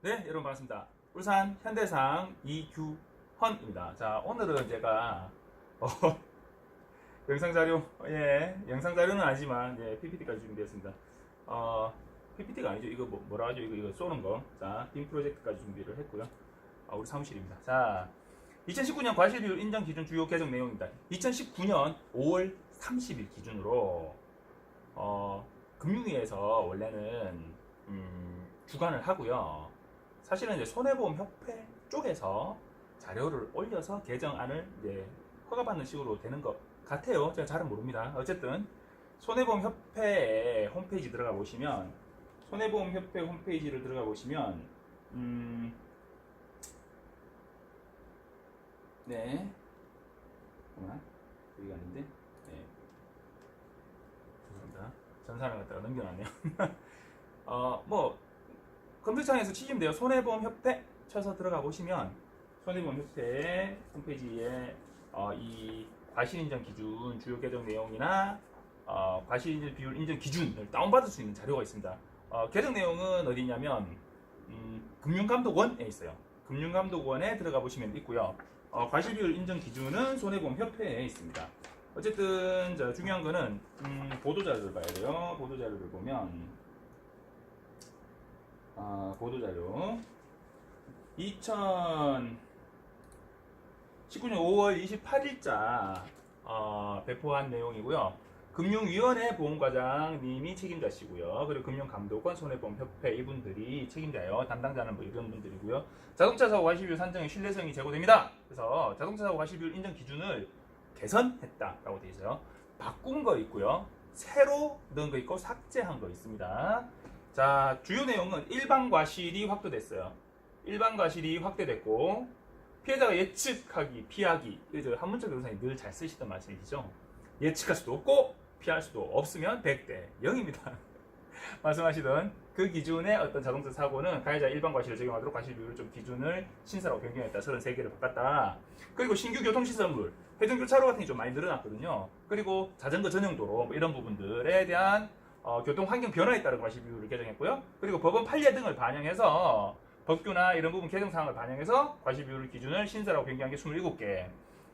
네, 여러분 반갑습니다. 울산 현대상 이규헌입니다. 자, 오늘은 제가 어, 영상 자료, 영상 자료는 아니지만 PPT까지 준비했습니다. PPT가 아니죠. 이거 뭐라 하죠? 이거 쏘는 거. 자, 빔 프로젝트까지 준비를 했고요. 우리 사무실입니다. 자, 2019년 과실비율 인정 기준 주요 개정 내용입니다. 2019년 5월 30일 기준으로 금융위에서 원래는 주관을 하고요. 사실은 이제 손해보험협회 쪽에서 자료를 올려서 개정안을 이제 허가받는 식으로 되는 것 같아요. 제가 잘은 모릅니다. 어쨌든 손해보험협회 홈페이지 들어가 보시면 손해보험협회 홈페이지를 들어가 보시면 네, 잠깐만 여기가 아닌데, 네, 죄송합니다. 전산을 갖다가 넘겨놨네요. 뭐 검색창에서 치시면 돼요. 손해보험협회 쳐서 들어가 보시면 손해보험협회 홈페이지에 이 과실인정 기준 주요 개정 내용이나 과실인정 비율 인정 기준을 다운받을 수 있는 자료가 있습니다. 개정 내용은 어디냐면 금융감독원에 있어요. 금융감독원에 들어가 보시면 있고요. 과실비율 인정 기준은 손해보험협회에 있습니다. 어쨌든 중요한 거는 보도자료를 봐야 돼요. 보도자료를 보면 보도자료 2019년 5월 28일자 배포한 내용이고요. 금융위원회 보험과장님이 책임자시고요. 그리고 금융감독원, 손해보험협회 이분들이 책임자예요. 담당자는 뭐 이런 분들이고요. 자동차사고 과실비율 산정의 신뢰성이 제고됩니다. 그래서 자동차사고 과실비율 인정 기준을 개선했다라고 되어 있어요. 바꾼 거 있고요. 새로 넣은 거 있고 삭제한 거 있습니다. 자, 주요 내용은 일반 과실이 확대됐어요. 일반 과실이 확대됐고 피해자가 예측하기, 피하기, 한문철 변호사님 늘 잘 쓰시던 말씀이시죠. 예측할 수도 없고 피할 수도 없으면 100대 0입니다. 말씀하시던 그 기준의 어떤 자동차 사고는 가해자 일반 과실을 적용하도록 과실비율을 좀 기준을 신설하고 변경했다. 33개를 바꿨다. 그리고 신규 교통시설물, 회전교차로 같은 게 좀 많이 늘어났거든요. 그리고 자전거 전용 도로 뭐 이런 부분들에 대한 교통 환경 변화에 따른 과실비율을 개정했고요. 그리고 법원 판례 등을 반영해서 법규나 이런 부분 개정 사항을 반영해서 과실비율 기준을 신설하고 변경한 게 27개.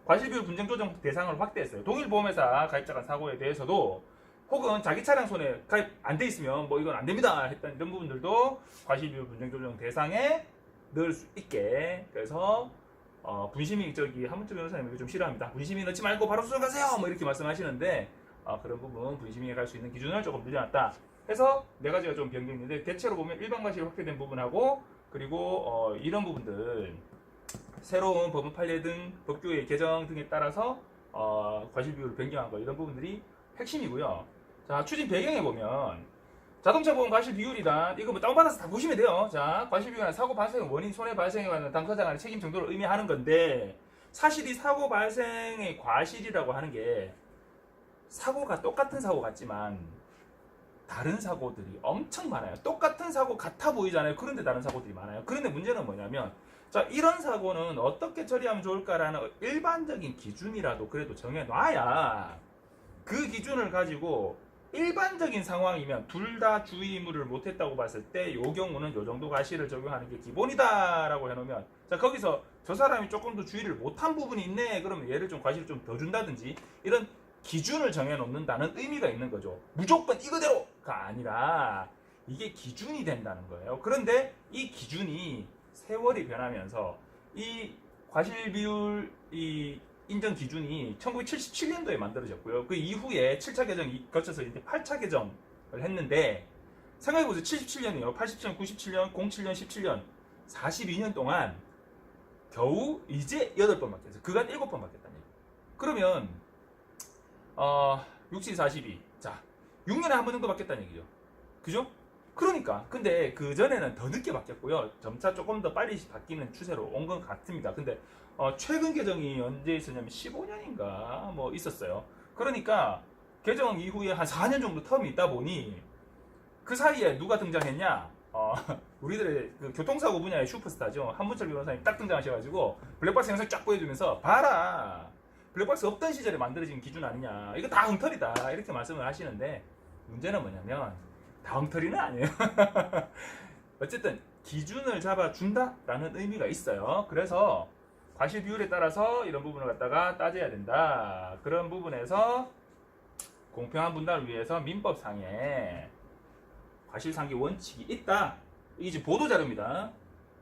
과실비율 분쟁 조정 대상을 확대했어요. 동일 보험회사 가입자 간 사고에 대해서도 혹은 자기 차량 손해 가입 안 돼 있으면 뭐 이건 안 됩니다 했던 이런 부분들도 과실비율 분쟁 조정 대상에 넣을 수 있게. 그래서 분심이 한문철 변호사님 이거 좀 싫어합니다. 분심이 넣지 말고 바로 수정하세요 뭐 이렇게 말씀하시는데 그런 부분 분심이 갈 수 있는 기준을 조금 늘려놨다 해서 네 가지가 좀 변경인데, 대체로 보면 일반 과실이 확대된 부분하고 그리고 이런 부분들 새로운 법원 판례 등 법규의 개정 등에 따라서 과실비율을 변경한 거, 이런 부분들이 핵심이고요. 자, 추진 배경에 보면 자동차 보험 과실비율이란 이거 뭐 다운받아서 다 보시면 돼요. 자, 과실비율은 사고 발생 원인, 손해 발생에 관한 당사자 간의 책임 정도를 의미하는 건데, 사실 이 사고 발생의 과실이라고 하는 게 사고가 똑같은 사고 같지만 다른 사고들이 엄청 많아요. 똑같은 사고 같아 보이잖아요. 그런데 다른 사고들이 많아요. 그런데 문제는 뭐냐면, 자, 이런 사고는 어떻게 처리하면 좋을까라는 일반적인 기준이라도 그래도 정해놔야 그 기준을 가지고 일반적인 상황이면 둘 다 주의무를 못했다고 봤을 때 이 경우는 이 정도 과실을 적용하는 게 기본이다라고 해놓으면, 자, 거기서 저 사람이 조금 더 주의를 못한 부분이 있네 그러면 얘를 좀 과실을 좀 더 준다든지 이런 기준을 정해놓는다는 의미가 있는 거죠. 무조건 이거대로가 아니라 이게 기준이 된다는 거예요. 그런데 이 기준이 세월이 변하면서 이 과실비율 인정 기준이 1977년도에 만들어졌고요. 그 이후에 7차 개정이 거쳐서 이제 8차 개정을 했는데, 생각해보세요. 77년이요. 87년, 97년, 07년, 17년 42년 동안 겨우 이제 8번 바뀌었어요. 그간 7번 바뀌었다니. 그러면 60, 42. 자, 6년에 한 번 정도 바뀌었다는 얘기죠. 그죠? 그러니까 근데 그 전에는 더 늦게 바뀌었고요. 점차 조금 더 빨리 바뀌는 추세로 온 것 같습니다. 근데 최근 개정이 언제 있었냐면 15년인가 뭐 있었어요. 그러니까 개정 이후에 한 4년 정도 텀이 있다 보니 그 사이에 누가 등장했냐? 우리들의 그 교통사고 분야의 슈퍼스타죠. 한문철 변호사님 딱 등장하셔가지고 블랙박스 영상 쫙 보여주면서 봐라, 블랙박스 없던 시절에 만들어진 기준 아니냐, 이거 다 엉터리다 이렇게 말씀을 하시는데, 문제는 뭐냐면 다 엉터리는 아니에요. 어쨌든 기준을 잡아준다라는 의미가 있어요. 그래서 과실 비율에 따라서 이런 부분을 갖다가 따져야 된다. 그런 부분에서 공평한 분담을 위해서 민법상에 과실상계 원칙이 있다. 이게 지금 보도자료입니다.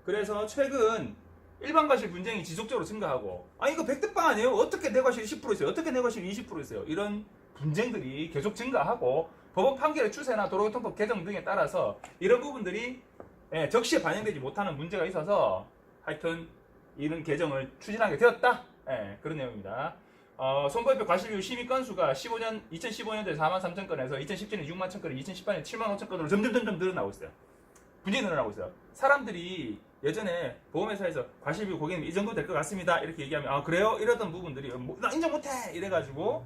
그래서 최근 일반 과실 분쟁이 지속적으로 증가하고, 이거 100대빵 아니에요? 어떻게 내 과실이 10% 있어요? 어떻게 내 과실이 20% 있어요? 이런 분쟁들이 계속 증가하고, 법원 판결의 추세나 도로교통법 개정 등에 따라서 이런 부분들이 적시에 반영되지 못하는 문제가 있어서 하여튼 이런 개정을 추진하게 되었다. 그런 내용입니다. 선거협회 과실비율 심의 건수가 2015년도에 43,000건에서 2017년에 61,000건, 2018년에 75,000건으로 점점 늘어나고 있어요. 분쟁이 늘어나고 있어요. 사람들이 예전에 보험회사에서 과실비율 고객님 이 정도 될 것 같습니다 이렇게 얘기하면 그래요? 이러던 부분들이 나 인정 못해 이래가지고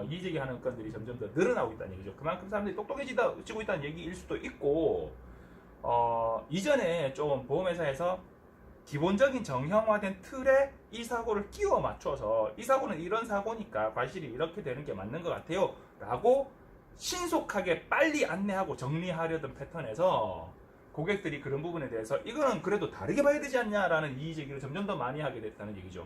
이의제기하는 건들이 점점 더 늘어나고 있다는 얘기죠. 그만큼 사람들이 똑똑해지고 있다는 얘기일 수도 있고, 이전에 좀 보험회사에서 기본적인 정형화된 틀에 이 사고를 끼워 맞춰서 이 사고는 이런 사고니까 과실이 이렇게 되는 게 맞는 것 같아요 라고 신속하게 빨리 안내하고 정리하려던 패턴에서 고객들이 그런 부분에 대해서 이거는 그래도 다르게 봐야 되지 않냐라는 이의제기를 점점 더 많이 하게 됐다는 얘기죠.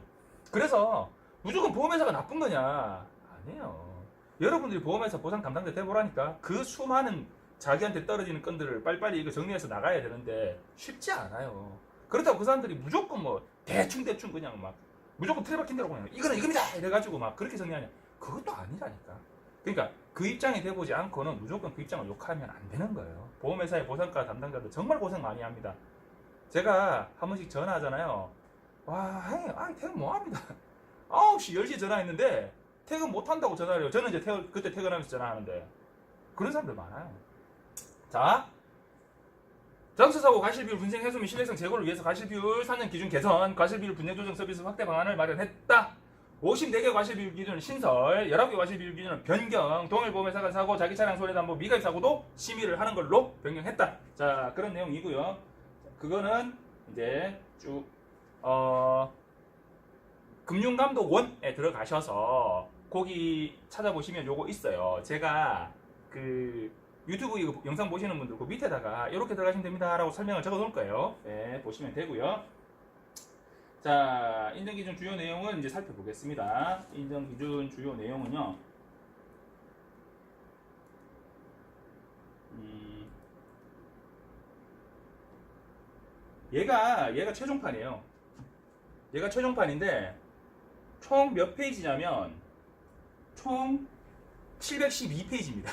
그래서 무조건 보험회사가 나쁜 거냐? 아니에요. 여러분들이 보험회사 보상 담당자 돼보라니까. 그 수많은 자기한테 떨어지는 건들을 빨리빨리 이거 정리해서 나가야 되는데 쉽지 않아요. 그렇다고 그 사람들이 무조건 뭐 대충 그냥 막 무조건 틀에 박힌 대로 그냥 이거는 이겁니다 이래가지고 막 그렇게 정리하냐? 그것도 아니라니까. 그러니까 그 입장이 돼보지 않고는 무조건 그 입장을 욕하면 안 되는 거예요. 보험회사의 보상가 담당자들 정말 고생 많이 합니다. 제가 한 번씩 전화하잖아요. 와, 퇴근 뭐합니다. 9시, 10시 전화했는데 퇴근 못한다고 전화를 해요. 저는 이제 그때 퇴근하면서 전화하는데 그런 사람들 많아요. 자, 장수사고 과실비율 분쟁 해소 및 신뢰성 제고를 위해서 과실비율 3년 기준 개선, 과실비율 분쟁 조정 서비스 확대 방안을 마련했다. 54개 과실비율 기준은 신설, 19개 과실비율 기준은 변경, 동일보험회사가 사고, 자기 차량 손해담보 미가입 사고도 심의를 하는 걸로 변경했다. 자, 그런 내용이고요. 그거는 이제 쭉 금융감독원에 들어가셔서 거기 찾아보시면 요거 있어요. 제가 그 유튜브 이거 영상 보시는 분들 그 밑에다가 이렇게 들어가시면 됩니다 라고 설명을 적어 놓을 거예요. 보시면 되고요. 자, 인정기준 주요 내용은 이제 살펴보겠습니다. 인정기준 주요 내용은요. 얘가 최종판이에요. 얘가 최종판인데 총 몇 페이지냐면 총 712페이지입니다.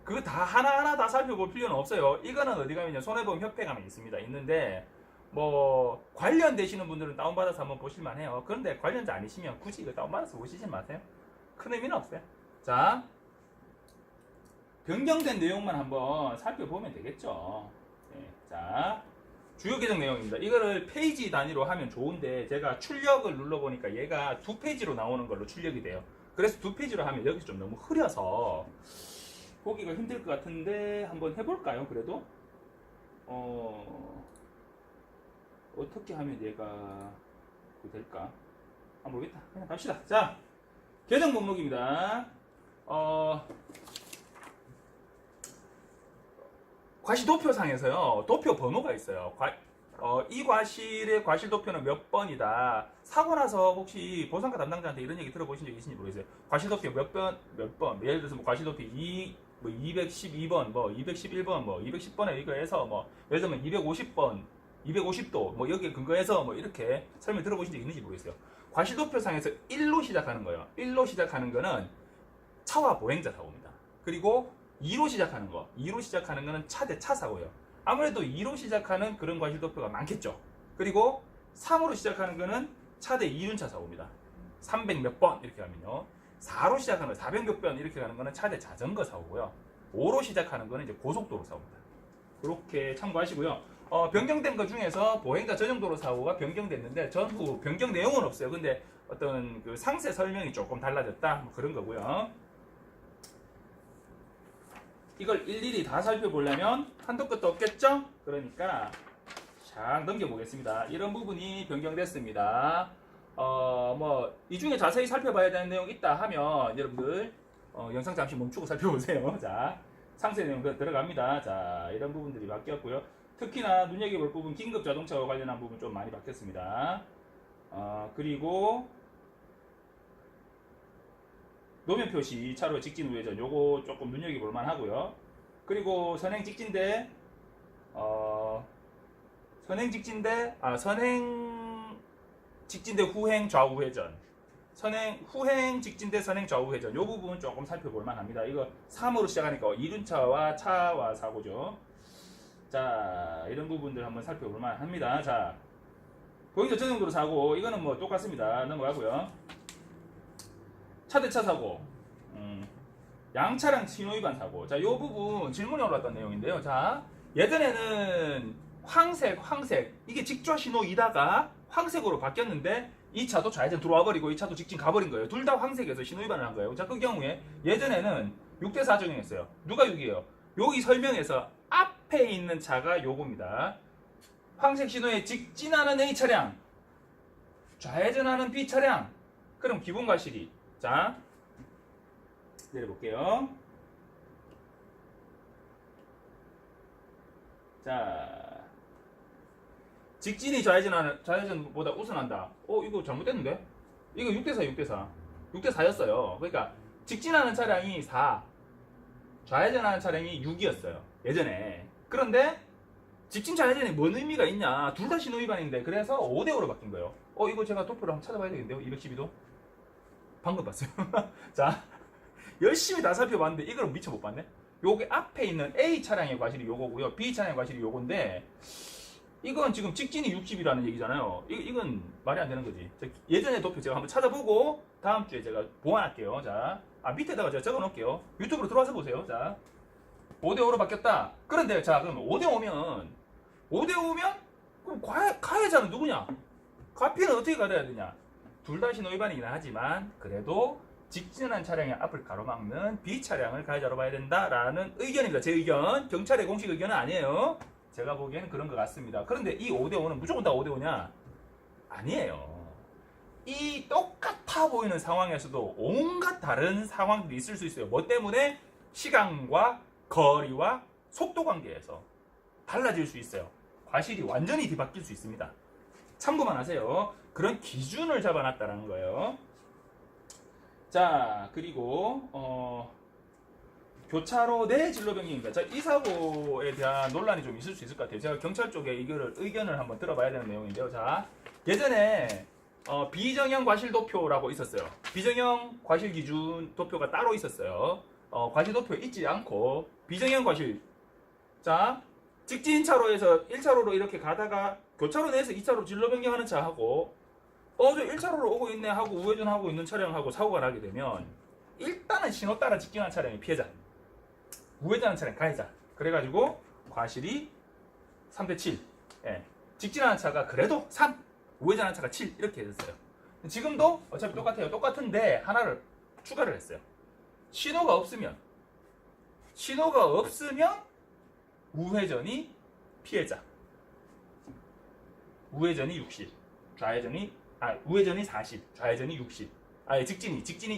그거 다 하나하나 다 살펴볼 필요는 없어요. 이거는 어디 가면 손해보험협회 가면 있습니다. 있는데 뭐 관련되시는 분들은 다운받아서 한번 보실만 해요. 그런데 관련자 아니시면 굳이 이거 다운받아서 보시지 마세요. 큰 의미는 없어요. 자, 변경된 내용만 한번 살펴보면 되겠죠. 자, 주요 개정 내용입니다. 이거를 페이지 단위로 하면 좋은데 제가 출력을 눌러보니까 얘가 2페이지로 나오는 걸로 출력이 돼요. 그래서 2페이지로 하면 여기서 좀 너무 흐려서 보기가 힘들 것 같은데 한번 해볼까요? 그래도 어떻게 하면 얘가 될까? 모르겠다. 그냥 갑시다. 자, 개정 목록입니다. 과실도표상에서요, 도표 번호가 있어요. 이 과실의 과실도표는 몇 번이다. 사고 나서 혹시 보상가 담당자한테 이런 얘기 들어보신 적 있으신지 모르겠어요. 과실도표 몇 번, 예를 들어서 뭐 과실도표 212번, 211번, 210번에 이거 해서 예를 들면 250번, 250도, 여기에 근거해서 이렇게 설명 들어보신 적 있는지 모르겠어요. 과실도표상에서 1로 시작하는 거예요. 1로 시작하는 거는 차와 보행자 사고입니다. 그리고 2로 시작하는 거는 차 대 차 사고예요. 아무래도 2로 시작하는 그런 과실도표가 많겠죠. 그리고 3으로 시작하는 거는 차 대 이륜차 사고입니다. 300 몇 번 이렇게 하면요. 4로 시작하는 거, 400 몇 번 이렇게 가는 거는 차 대 자전거 사고고요. 5로 시작하는 거는 이제 고속도로 사고입니다. 그렇게 참고하시고요. 변경된 것 중에서 보행자 전용도로 사고가 변경됐는데 전부 변경 내용은 없어요. 근데 어떤 그 상세 설명이 조금 달라졌다 그런 거고요. 이걸 일일이 다 살펴보려면 한도 끝도 없겠죠? 그러니까 쫙 넘겨보겠습니다. 이런 부분이 변경됐습니다. 이 중에 자세히 살펴봐야 되는 내용이 있다 하면 여러분들 영상 잠시 멈추고 살펴보세요. 자, 상세 내용 들어갑니다. 자, 이런 부분들이 바뀌었고요. 특히나 눈여겨볼 부분 긴급 자동차와 관련한 부분 좀 많이 바뀌었습니다. 그리고 노면 표시 차로 직진 우회전 요거 조금 눈여겨볼 만하고요. 그리고 선행 직진대 선행 직진대 후행 좌우 우회전 후행 직진대 선행 좌우 우회전 요 부분 조금 살펴볼 만합니다. 이거 3으로 시작하니까 이륜차와 차와 사고죠. 자, 이런 부분들 한번 살펴볼 만합니다. 자, 보행자 저정도로 사고 이거는 뭐 똑같습니다. 넘어가고요. 차대차 사고, 양차량 신호위반 사고. 자, 요 부분 질문이 올라왔던 내용인데요. 자, 예전에는 황색 이게 직좌 신호이다가 황색으로 바뀌었는데 이 차도 좌회전 들어와 버리고 이 차도 직진 가버린 거예요. 둘 다 황색에서 신호위반을 한 거예요. 자, 그 경우에 예전에는 6대4 적용했어요. 누가 6이에요? 여기 설명에서 앞에 있는 차가 요겁니다. 황색 신호에 직진하는 A 차량, 좌회전하는 B 차량. 그럼 기본 과실이, 자, 내려볼게요. 자, 직진이 좌회전보다 우선한다. 이거 잘못됐는데? 이거 6대4. 6대4였어요. 그러니까 직진하는 차량이 4, 좌회전하는 차량이 6이었어요. 예전에. 그런데 직진 좌회전이 뭔 의미가 있냐? 둘 다 신호위반인데 그래서 5대5로 바뀐 거예요. 이거 제가 도표를 한번 찾아봐야 되겠는데요. 212도. 방금 봤어요. 자, 열심히 다 살펴봤는데 이걸 미처 못 봤네. 요게 앞에 있는 A 차량의 과실이 요거고요. B 차량의 과실이 요건데 이건 지금 직진이 60이라는 얘기잖아요. 이건 말이 안 되는 거지. 예전에 도표 제가 한번 찾아보고 다음 주에 제가 보완할게요. 자, 밑에다가 제가 적어 놓을게요. 유튜브로 들어와서 보세요. 자, 5대5로 바뀌었다. 그런데 자, 그럼 5대5면 그럼 가해자는 누구냐? 과피는 어떻게 가려야 되냐? 둘 다 신호위반이긴 하지만 그래도 직진한 차량의 앞을 가로막는 B 차량을 가해자로 봐야 된다라는 의견입니다. 제 의견. 경찰의 공식 의견은 아니에요. 제가 보기에는 그런 것 같습니다. 그런데 이 5대5는 무조건 다 5대5냐? 아니에요. 이 똑같아 보이는 상황에서도 온갖 다른 상황들이 있을 수 있어요. 뭐 때문에? 시간과 거리와 속도 관계에서 달라질 수 있어요. 과실이 완전히 뒤바뀔 수 있습니다. 참고만 하세요. 그런 기준을 잡아놨다는 거예요. 자, 그리고 교차로 내 진로 변경입니다. 자, 이 사고에 대한 논란이 좀 있을 수 있을 것 같아요. 제가 경찰 쪽에 의견을 한번 들어봐야 되는 내용인데요. 자, 예전에 비정형 과실 도표라고 있었어요. 비정형 과실 기준 도표가 따로 있었어요. 과실 도표에 있지 않고 비정형 과실. 자, 직진 차로에서 1차로로 이렇게 가다가 교차로 내에서 2차로 진로 변경하는 차하고 저 1차로로 오고 있네 하고 우회전하고 있는 차량하고 사고가 나게 되면 일단은 신호 따라 직진한 차량이 피해자, 우회전하는 차량 가해자. 그래가지고 과실이 3대7. 예. 직진하는 차가 그래도 3, 우회전하는 차가 7 이렇게 됐어요. 지금도 어차피 똑같아요. 똑같은데 하나를 추가를 했어요. 신호가 없으면 우회전이 피해자, 우회전이 60, 우회전이 40, 좌회전이 60.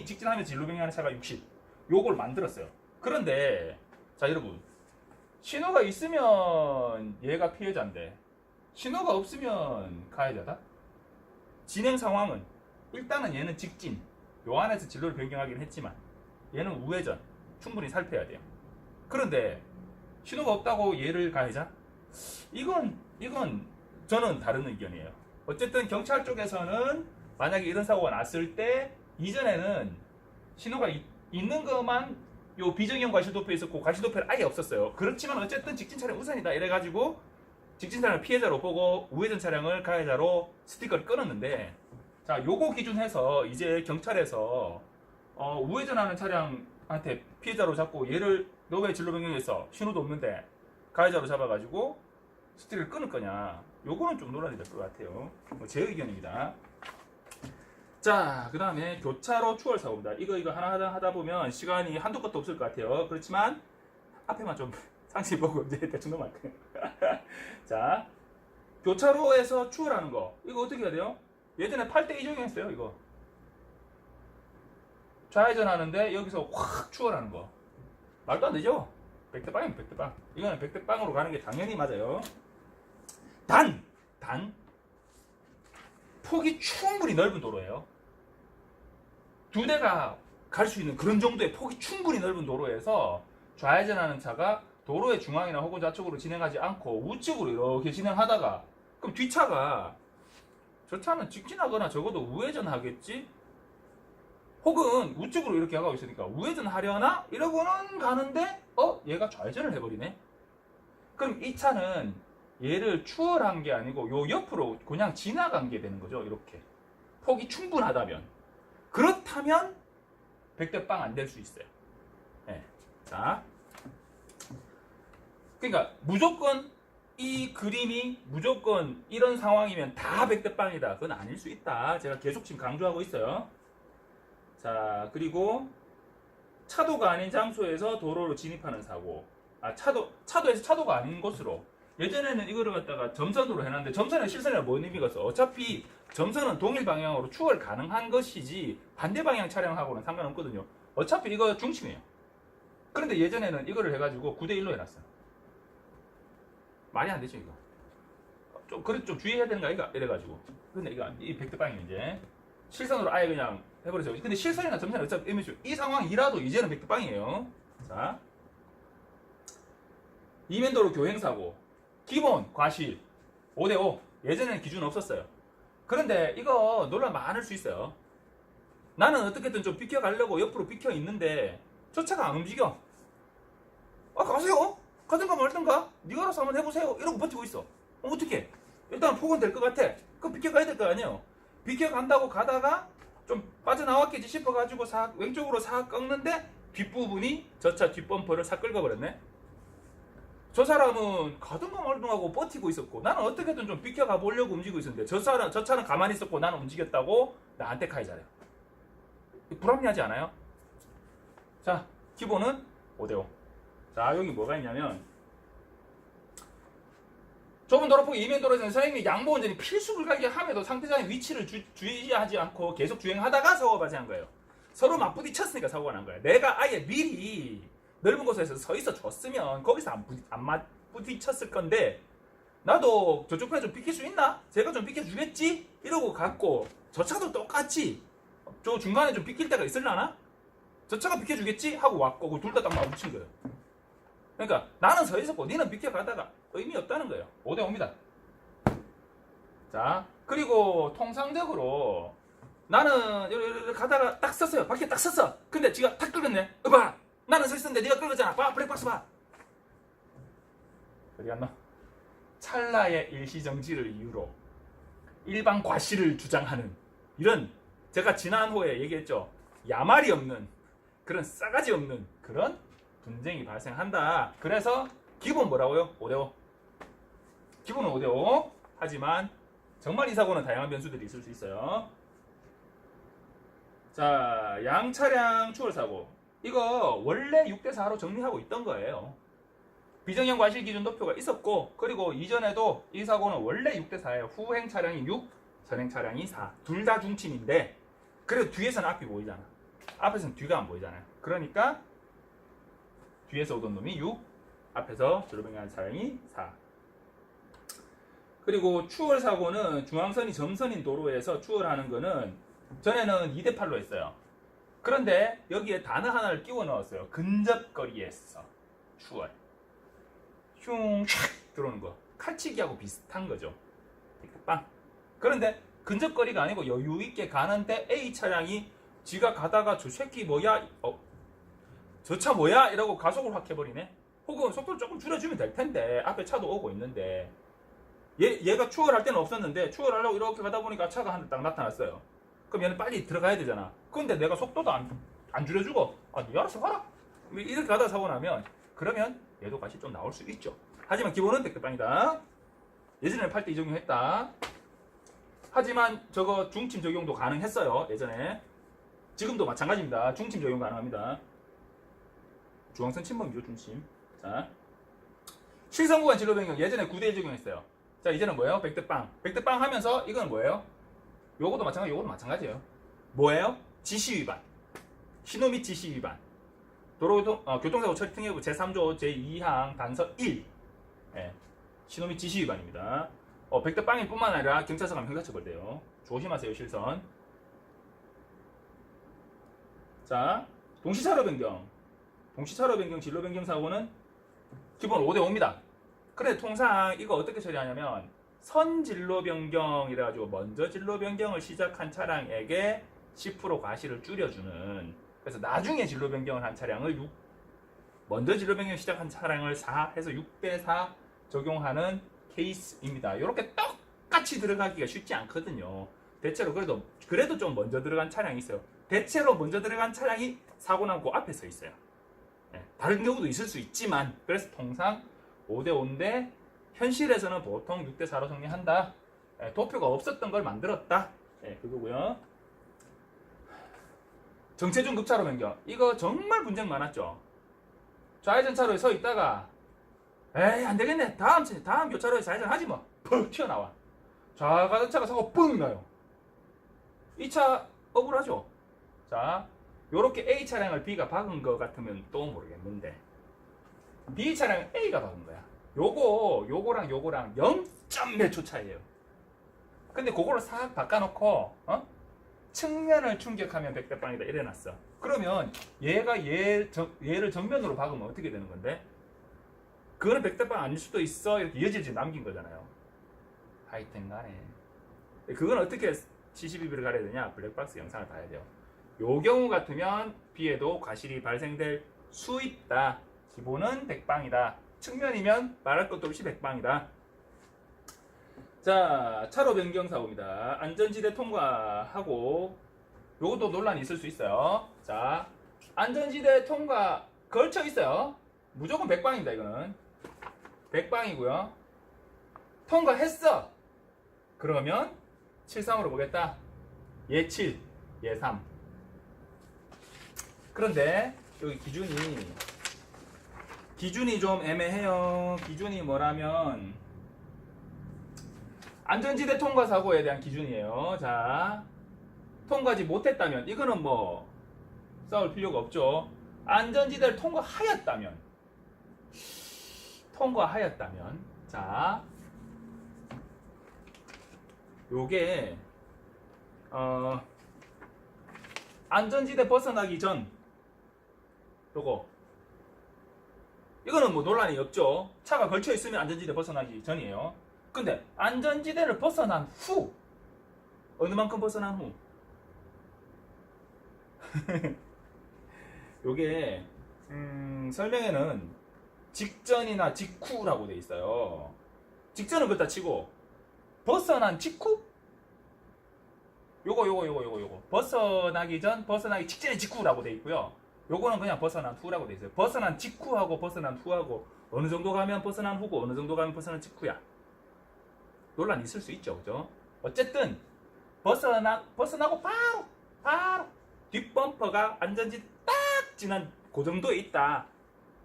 직진하면 진로 변경하는 차가 60. 요걸 만들었어요. 그런데 자, 여러분, 신호가 있으면 얘가 피해자인데 신호가 없으면 가해자다? 진행 상황은 일단은 얘는 직진, 요 안에서 진로를 변경하긴 했지만 얘는 우회전, 충분히 살펴야 돼요. 그런데 신호가 없다고 얘를 가해자? 이건 저는 다른 의견이에요. 어쨌든 경찰 쪽에서는 만약에 이런 사고가 났을 때 이전에는 신호가 있는 것만 요 비정형 과실도표에 있었고 과실도표는 아예 없었어요. 그렇지만 어쨌든 직진 차량 우선이다 이래가지고 직진 차량을 피해자로 보고 우회전 차량을 가해자로 스티커를 끊었는데, 자, 요거 기준해서 이제 경찰에서 우회전하는 차량한테 피해자로 잡고 얘를 너 왜 진로 변경했어? 신호도 없는데 가해자로 잡아가지고 스티커를 끊을 거냐? 요거는 좀 논란이 될 것 같아요. 제 의견입니다. 자, 그 다음에 교차로 추월 사고입니다. 이거 하나 하다 보면 시간이 한두 것도 없을 것 같아요. 그렇지만 앞에만 좀 상시 보고 이제 대충 넘어갈게요. 자, 교차로에서 추월하는 거 이거 어떻게 해야 돼요? 예전에 8대2 적용했어요. 이거 좌회전하는데 여기서 확 추월하는 거 말도 안 되죠? 100대 빵이면 100대 빵. 이거는 100대 빵으로 가는 게 당연히 맞아요. 단 폭이 충분히 넓은 도로예요. 두 대가 갈 수 있는 그런 정도의 폭이 충분히 넓은 도로에서 좌회전하는 차가 도로의 중앙이나 혹은 좌측으로 진행하지 않고 우측으로 이렇게 진행하다가 그럼 뒷차가 저 차는 직진하거나 적어도 우회전 하겠지? 혹은 우측으로 이렇게 가고 있으니까 우회전 하려나? 이러고는 가는데 얘가 좌회전을 해버리네? 그럼 이 차는 얘를 추월한 게 아니고 요 옆으로 그냥 지나간 게 되는 거죠. 이렇게 폭이 충분하다면. 그렇다면 100대 빵 안 될 수 있어요. 네. 자, 그러니까 무조건 이 그림이 무조건 이런 상황이면 다 100대 빵이다. 그건 아닐 수 있다. 제가 계속 지금 강조하고 있어요. 자, 그리고 차도가 아닌 장소에서 도로로 진입하는 사고. 차도에서 차도가 아닌 곳으로. 예전에는 이거를 갖다가 점선으로 해놨는데 점선의 실선이랑 뭔 의미가 있어? 어차피 점선은 동일 방향으로 추월 가능한 것이지 반대 방향 차량하고는 상관없거든요. 어차피 이거 중심이에요. 그런데 예전에는 이거를 해가지고 9대1로 해놨어요. 말이 안 되죠, 이거. 좀 주의해야 되는 거 아이가? 이래가지고. 근데 이 100대 빵이 이제 실선으로 아예 그냥 해버리죠. 근데 실선이나 점선이 어차피 의미죠. 이 상황이라도 이제는 100대 빵이에요. 자. 이면도로 교행사고. 기본 과실 5대5. 예전에는 기준 없었어요. 그런데 이거 논란 많을 수 있어요. 나는 어떻게든 좀 비켜가려고 옆으로 비켜 있는데 저 차가 안 움직여. 가세요. 가든가 말든가. 네가 알아서 한번 해보세요. 이러고 버티고 있어. 어떻게? 일단 폭은 될 것 같아. 그럼 비켜가야 될 거 아니에요. 비켜간다고 가다가 좀 빠져나왔겠지 싶어가지고 왼쪽으로 꺾는데 뒷부분이 저 차 뒷범퍼를 긁어버렸네. 저 사람은 가든가 말든가 하고 버티고 있었고 나는 어떻게든 좀 비켜가 보려고 움직이고 있었는데 저 차는 가만히 있었고 나는 움직였다고 나한테 카이자래요. 불합리하지 않아요? 자, 기본은 5대5. 자, 여기 뭐가 있냐면 좁은 도로폭 이면도로에서는 선생님이 양보 운전이 필수 불가하게 함에도 상대방의 위치를 주의하지 않고 계속 주행하다가 사고가 발생한 거예요. 서로 맞부딪혔으니까 사고가 난 거예요. 내가 아예 미리 넓은 곳에서 서 있어 줬으면 거기서 안 맞부딪혔을 건데 나도 저쪽 편에 좀 비킬 수 있나? 제가 좀 비켜주겠지? 이러고 갔고 저 차도 똑같이 저 중간에 좀 비킬 때가 있을라나? 저 차가 비켜주겠지? 하고 왔고 둘 다 딱 마주친 거예요. 그러니까 나는 서 있었고 니는 비켜가다가 의미 없다는 거예요. 5대5입니다. 자, 그리고 통상적으로 나는 이렇게 가다가 딱 섰어요. 밖에 딱 섰어. 근데 지가 탁 끌었네. 봐. 나는 서 있었는데 네가 끌었잖아. 봐, 블랙박스 봐. 어디 갔나? 찰나의 일시정지를 이유로 일반 과실을 주장하는 이런 제가 지난 호에 얘기했죠. 야말이 없는 그런 싸가지 없는 그런 분쟁이 발생한다. 그래서 기본 뭐라고요? 5대5. 기본은 5대5. 하지만 정말 이 사고는 다양한 변수들이 있을 수 있어요. 자, 양차량 추월사고. 이거 원래 6대4로 정리하고 있던 거예요. 비정형 과실 기준 도표가 있었고 그리고 이전에도 이 사고는 원래 6대4예요. 후행 차량이 6, 전행 차량이 4. 둘 다 중침인데 그래도 뒤에서는 앞이 보이잖아. 앞에서는 뒤가 안 보이잖아요. 그러니까 뒤에서 오던 놈이 6, 앞에서 저로병하는 차량이 4. 그리고 추월 사고는 중앙선이 점선인 도로에서 추월하는 거는 전에는 2대8로 했어요. 그런데 여기에 단어 하나를 끼워 넣었어요. 근접거리에서 추월. 흉, 샥 들어오는 거. 칼치기하고 비슷한 거죠. 빵. 그런데 근접거리가 아니고 여유있게 가는데 A 차량이 지가 가다가 저 새끼 뭐야? 저 차 뭐야? 이러고 가속을 확 해버리네. 혹은 속도를 조금 줄여주면 될 텐데 앞에 차도 오고 있는데 얘가 추월할 때는 없었는데 추월하려고 이렇게 가다 보니까 차가 한 대 딱 나타났어요. 그럼 얘는 빨리 들어가야 되잖아. 근데 내가 속도도 안 줄여주고 네 알아서 가라. 이렇게 가다 사고 나면 그러면 얘도 같이 좀 나올 수 있죠. 하지만 기본은 100대 빵이다. 예전에는 8대2 적용했다. 하지만 저거 중침 적용도 가능했어요. 예전에. 지금도 마찬가지입니다. 중침 적용 가능합니다. 중앙선 침범이죠, 중침. 자, 실선 구간 진로 변경 예전에 9대1 적용했어요. 자, 이제는 뭐예요? 100대 빵. 100대 빵 하면서 이건 뭐예요? 요것도 마찬가지, 요것도 마찬가지예요. 뭐예요? 지시 위반. 신호 및 지시 위반. 교통사고 처리 특례부 제3조 제2항 단서 1. 예, 신호 및 지시 위반입니다. 백대빵일 뿐만 아니라 경찰서 가면 형사처 걸대요. 조심하세요, 실선. 자, 동시차로 변경. 동시차로 변경, 진로 변경 사고는 기본 5대5입니다. 그런데 통상 이거 어떻게 처리하냐면 선진로 변경이라 가지고 먼저 진로 변경을 시작한 차량에게 10% 과실을 줄여주는, 그래서 나중에 진로 변경을 한 차량을 먼저 진로 변경 시작한 차량을 4 해서 6대4 적용하는 케이스입니다. 이렇게 똑같이 들어가기가 쉽지 않거든요. 대체로 그래도 좀 먼저 들어간 차량이 있어요. 대체로 먼저 들어간 차량이 사고 난 그 앞에 서 있어요. 네, 다른 경우도 있을 수 있지만 그래서 통상 5대5인데 현실에서는 보통 6대4로 정리한다. 네, 도표가 없었던 걸 만들었다. 네, 그거고요. 정체중 급차로 변경. 이거 정말 분쟁 많았죠. 좌회전 차로에 서 있다가 에이 안되겠네, 다음 교차로에 좌회전 하지 뭐, 퍽 튀어나와. 좌가던 차가 사고 뻥 나요. 이 차 억울하죠. 자, 요렇게 A 차량을 B가 박은 거 같으면 또 모르겠는데 B 차량 A가 박은 거야. 요거랑 0점 몇 초 차이에요. 근데 그거를 싹 바꿔놓고 측면을 충격하면 백대빵이다 이래놨어. 그러면 얘를 정면으로 박으면 어떻게 되는 건데? 그거는 백대빵 아닐 수도 있어, 이렇게 여지를 남긴 거잖아요. 하여튼 간에 그건 어떻게 CCTV를 가려야 되냐? 블랙박스 영상을 봐야 돼요. 요 경우 같으면 B에도 과실이 발생될 수 있다. 기본은 100방이다. 측면이면 말할 것도 없이 100방이다. 자, 차로 변경 사고입니다. 안전지대 통과하고, 요것도 논란이 있을 수 있어요. 자, 안전지대 통과 걸쳐 있어요. 무조건 100방입니다. 이거는 100방이고요. 통과했어. 그러면 73으로 보겠다. 얘 7, 얘 3. 그런데 여기 기준이 좀 애매해요. 기준이 뭐라면 안전지대 통과 사고에 대한 기준이에요. 자, 통과하지 못했다면 이거는 뭐 싸울 필요가 없죠. 안전지대를 통과하였다면 자, 요게 안전지대 벗어나기 전 이거는 뭐 논란이 없죠. 차가 걸쳐 있으면 안전지대 벗어나기 전이에요. 근데 안전지대를 벗어난 후, 어느 만큼 벗어난 후? 요게 설명에는 직전이나 직후라고 돼 있어요. 직전은 그렇다 치고 벗어난 직후? 요거 벗어나기 전, 벗어나기 직전에 직후라고 돼 있고요. 요거는 그냥 벗어난 후라고 돼 있어요. 벗어난 직후하고 벗어난 후하고 어느 정도 가면 벗어난 후고 어느 정도 가면 벗어난 직후야. 논란이 있을 수 있죠, 그죠? 어쨌든 벗어나고 바로 뒷범퍼가 안전지 딱 지난 그 정도에 있다.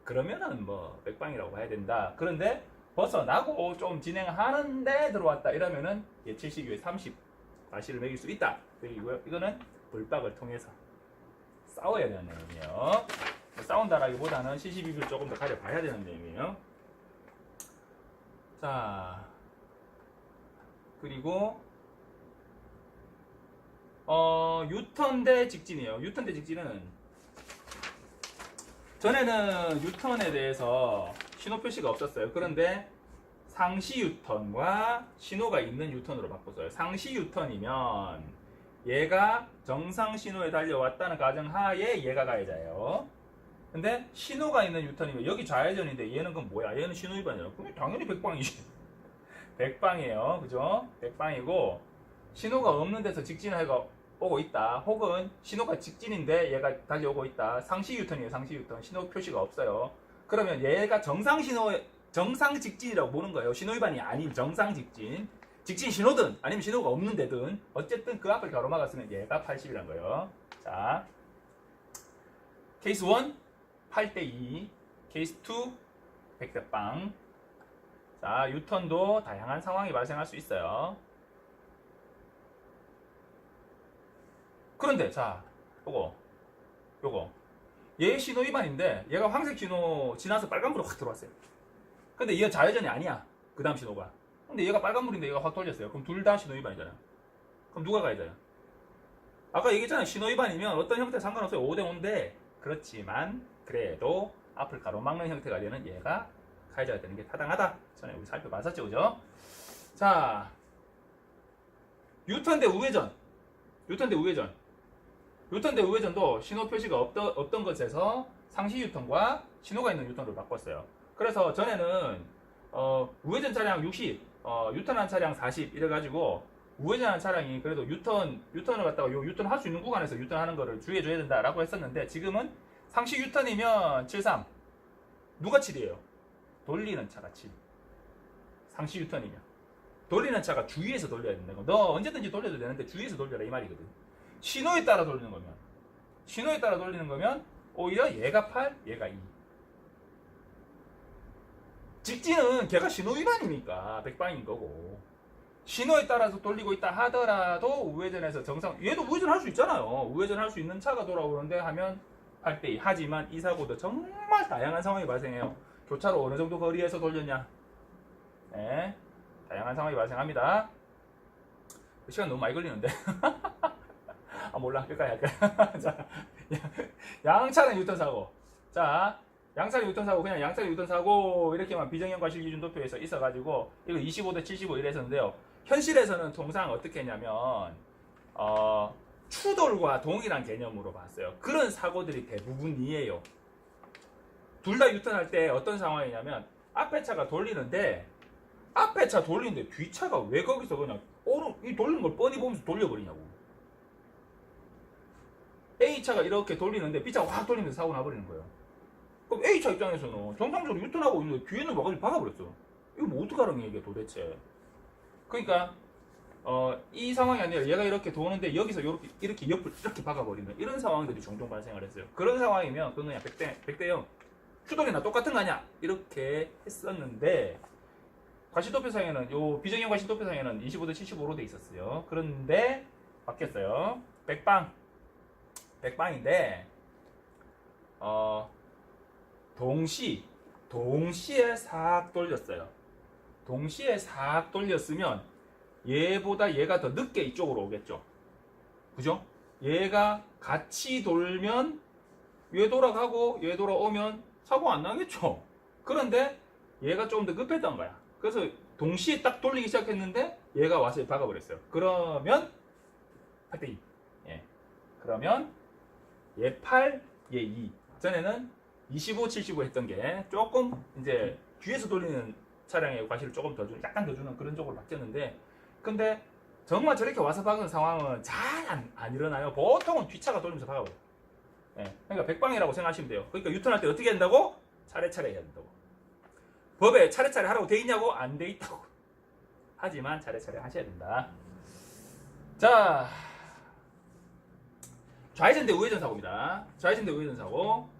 그러면은 뭐 백방이라고 봐야 된다. 그런데 벗어나고 좀 진행하는데 들어왔다 이러면은 70, 30 과실을 매길 수 있다. 그리고요, 이거는 불박을 통해서 싸워야 되는 내용이에요. 싸운다라기보다는 CCTV를 조금 더 가려봐야 되는 내용이에요. 자, 그리고 유턴 대 직진이에요. 유턴 대 직진은 전에는 유턴에 대해서 신호 표시가 없었어요. 그런데 상시 유턴과 신호가 있는 유턴으로 바꿨어요. 상시 유턴이면 얘가 정상 신호에 달려왔다는 가정하에 얘가 가해자예요. 근데 신호가 있는 유턴이면 여기 좌회전인데 얘는 그럼 뭐야? 얘는 신호 위반이야. 그럼 당연히 백방이지. 백방이에요. 그죠? 백방이고, 신호가 없는 데서 직진해가 오고 있다. 혹은 신호가 직진인데 얘가 달려오고 있다. 상시 유턴이에요. 상시 유턴. 신호 표시가 없어요. 그러면 얘가 정상 직진이라고 보는 거예요. 신호 위반이 아닌 정상 직진. 직진 신호든 아니면 신호가 없는 데든 어쨌든 그 앞을 가로막았으면 얘가 80이란 거예요. 자, 케이스 1 8대2, 케이스 2 100대빵. 자, 유턴도 다양한 상황이 발생할 수 있어요. 그런데 자, 요거 얘 신호 위반인데 얘가 황색 신호 지나서 빨간불로 확 들어왔어요. 근데 얘 좌회전이 아니야. 그 다음 신호가 근데 얘가 빨간불인데 얘가 확 돌렸어요. 그럼 둘 다 신호위반이잖아요. 그럼 누가 가야 돼요? 아까 얘기했잖아요. 신호위반이면 어떤 형태 상관없어요. 5대 5인데 그렇지만 그래도 앞을 가로막는 형태가 되는 얘가 가해자가 되는 게 타당하다. 전에 우리 살펴봤었죠, 그죠? 자, 유턴 대 우회전. 유턴 대 우회전. 유턴 대 우회전도 신호 표시가 없던 것에서 상시 유턴과 신호가 있는 유턴으로 바꿨어요. 그래서 전에는 우회전 차량 60, 유턴한 차량 40 이래가지고 우회전한 차량이 그래도 유턴을 갖다가 요 유턴 할 수 있는 구간에서 유턴하는 거를 주의해줘야 된다라고 했었는데 지금은 상시 유턴이면 73. 누가 7이에요? 돌리는 차가 7. 상시 유턴이면. 돌리는 차가 주위에서 돌려야 된다. 너 언제든지 돌려도 되는데 주위에서 돌려라 이 말이거든. 신호에 따라 돌리는 거면. 신호에 따라 돌리는 거면 오히려 얘가 8, 얘가 2. 직진은 걔가 신호 위반이니까 100방인 거고. 신호에 따라서 돌리고 있다 하더라도 우회전에서 정상, 얘도 우회전할 수 있잖아요. 우회전할 수 있는 차가 돌아오는데 하면 8대2. 하지만 이 사고도 정말 다양한 상황이 발생해요. 교차로 어느 정도 거리에서 돌렸냐. 네, 다양한 상황이 발생합니다. 시간 너무 많이 걸리는데. 아 몰라, 여기까지 할까요? 자, 양차량 유턴 사고. 자, 양차량 유턴 사고, 그냥 양차량 유턴 사고 이렇게만 비정형 과실 기준 도표에서 있어가지고 이거 25대 75 이랬었는데요. 현실에서는 통상 어떻게 했냐면 추돌과 동일한 개념으로 봤어요. 그런 사고들이 대부분이에요. 둘 다 유턴할 때 어떤 상황이냐면 앞에 차가 돌리는데 앞에 차 돌리는데 뒤차가 왜 거기서 그냥 이 돌리는 걸 뻔히 보면서 돌려버리냐고. A차가 이렇게 돌리는데 B차가 확 돌리면서 사고 나버리는 거예요. 그럼 A차 입장에서는 정상적으로 유턴하고 있는데 뒤에는 와가지고 박아버렸어. 이거 뭐 어떡하라는 얘기야 도대체. 그러니까 이 상황이 아니라 얘가 이렇게 도는데 여기서 이렇게 옆을 이렇게 박아버리는 이런 상황들이 종종 발생을 했어요. 그런 상황이면 그건 그냥 100대 0 추돌이나 똑같은 거 아니야 이렇게 했었는데 과실도표상에는 요 비정형 과실도표상에는 25대 75로 돼 있었어요. 그런데 바뀌었어요. 100방인데 동시에 싹 돌렸어요. 동시에 싹 돌렸으면 얘보다 얘가 더 늦게 이쪽으로 오겠죠. 그죠? 얘가 같이 돌면 얘 돌아가고 얘 돌아오면 사고 안 나겠죠. 그런데 얘가 조금 더 급했던 거야. 그래서 동시에 딱 돌리기 시작했는데 얘가 와서 박아버렸어요. 그러면 8대2. 예. 그러면 얘 8, 얘 2. 전에는 25, 75 했던 게 조금 이제 뒤에서 돌리는 차량의 과실을 조금 더 주는, 약간 더 주는 그런 쪽으로 바뀌었는데, 근데 정말 저렇게 와서 박은 상황은 잘 안 일어나요. 보통은 뒷차가 돌리면서 박아버려요. 예. 그러니까 100방이라고 생각하시면 돼요. 그러니까 유턴할 때 어떻게 한다고? 차례차례 해야 된다고. 법에 차례차례 하라고 돼 있냐고? 안 돼 있다고. 하지만 차례차례 하셔야 된다. 자, 좌회전 대 우회전 사고입니다. 좌회전 대 우회전 사고.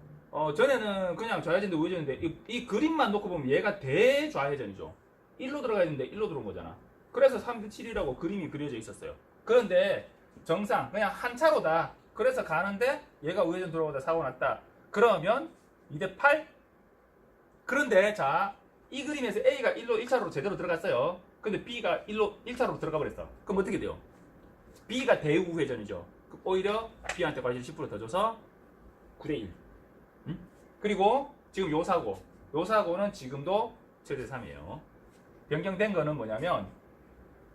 전에는 그냥 좌회전 대 우회전인데 이 그림만 놓고 보면 얘가 대좌회전이죠. 1로 들어가야 되는데 1로 들어온 거잖아. 그래서 3대 7이라고 그림이 그려져 있었어요. 그런데 정상 그냥 한 차로다. 그래서 가는데 얘가 우회전 들어오다 사고 났다. 그러면 2대 8? 그런데 자, 이 그림에서 A가 1차로로 제대로 들어갔어요. 근데 B가 1차로로 들어가 버렸어. 그럼 어떻게 돼요? B가 대우회전이죠. 오히려 B한테 과실 10% 더 줘서 9대 1. 그리고 지금 요 사고는 지금도 7대 3이에요. 변경된 거는 뭐냐면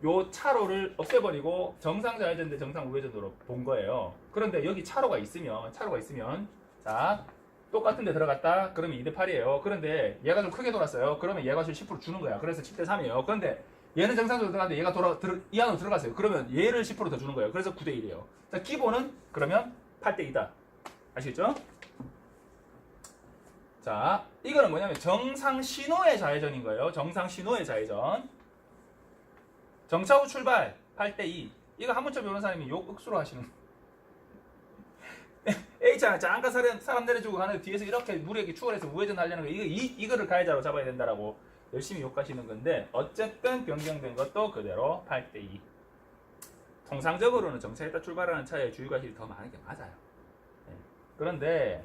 요 차로를 없애버리고 정상 좌회전 대 정상 우회전으로 본 거예요. 그런데 여기 차로가 있으면 자, 똑같은 데 들어갔다. 그러면 2대 8이에요. 그런데 얘가 좀 크게 돌았어요. 그러면 얘가 10% 주는 거야. 그래서 10대 3이에요. 그런데 얘는 정상적으로 들어갔는데 얘가 이 안으로 들어갔어요. 그러면 얘를 10% 더 주는 거예요. 그래서 9대 1이에요. 자, 기본은 그러면 8대 2다. 아시겠죠? 자, 이거는 뭐냐면 정상 신호의 좌회전인 거예요. 정상 신호의 좌회전. 정차 후 출발 8대 2. 이거 한문철 변호사님이 욕 억수로 하시는. A차는 잠깐 사람 내려주고 가는데 뒤에서 이렇게 무리하게 추월해서 우회전 하려는 거. 이거를 가해자로 잡아야 된다라고 열심히 욕하시는 건데 어쨌든 변경된 것도 그대로 8대 2. 통상적으로는 정차했다 출발하는 차의 주유과실이 더 많은 게 맞아요. 네. 그런데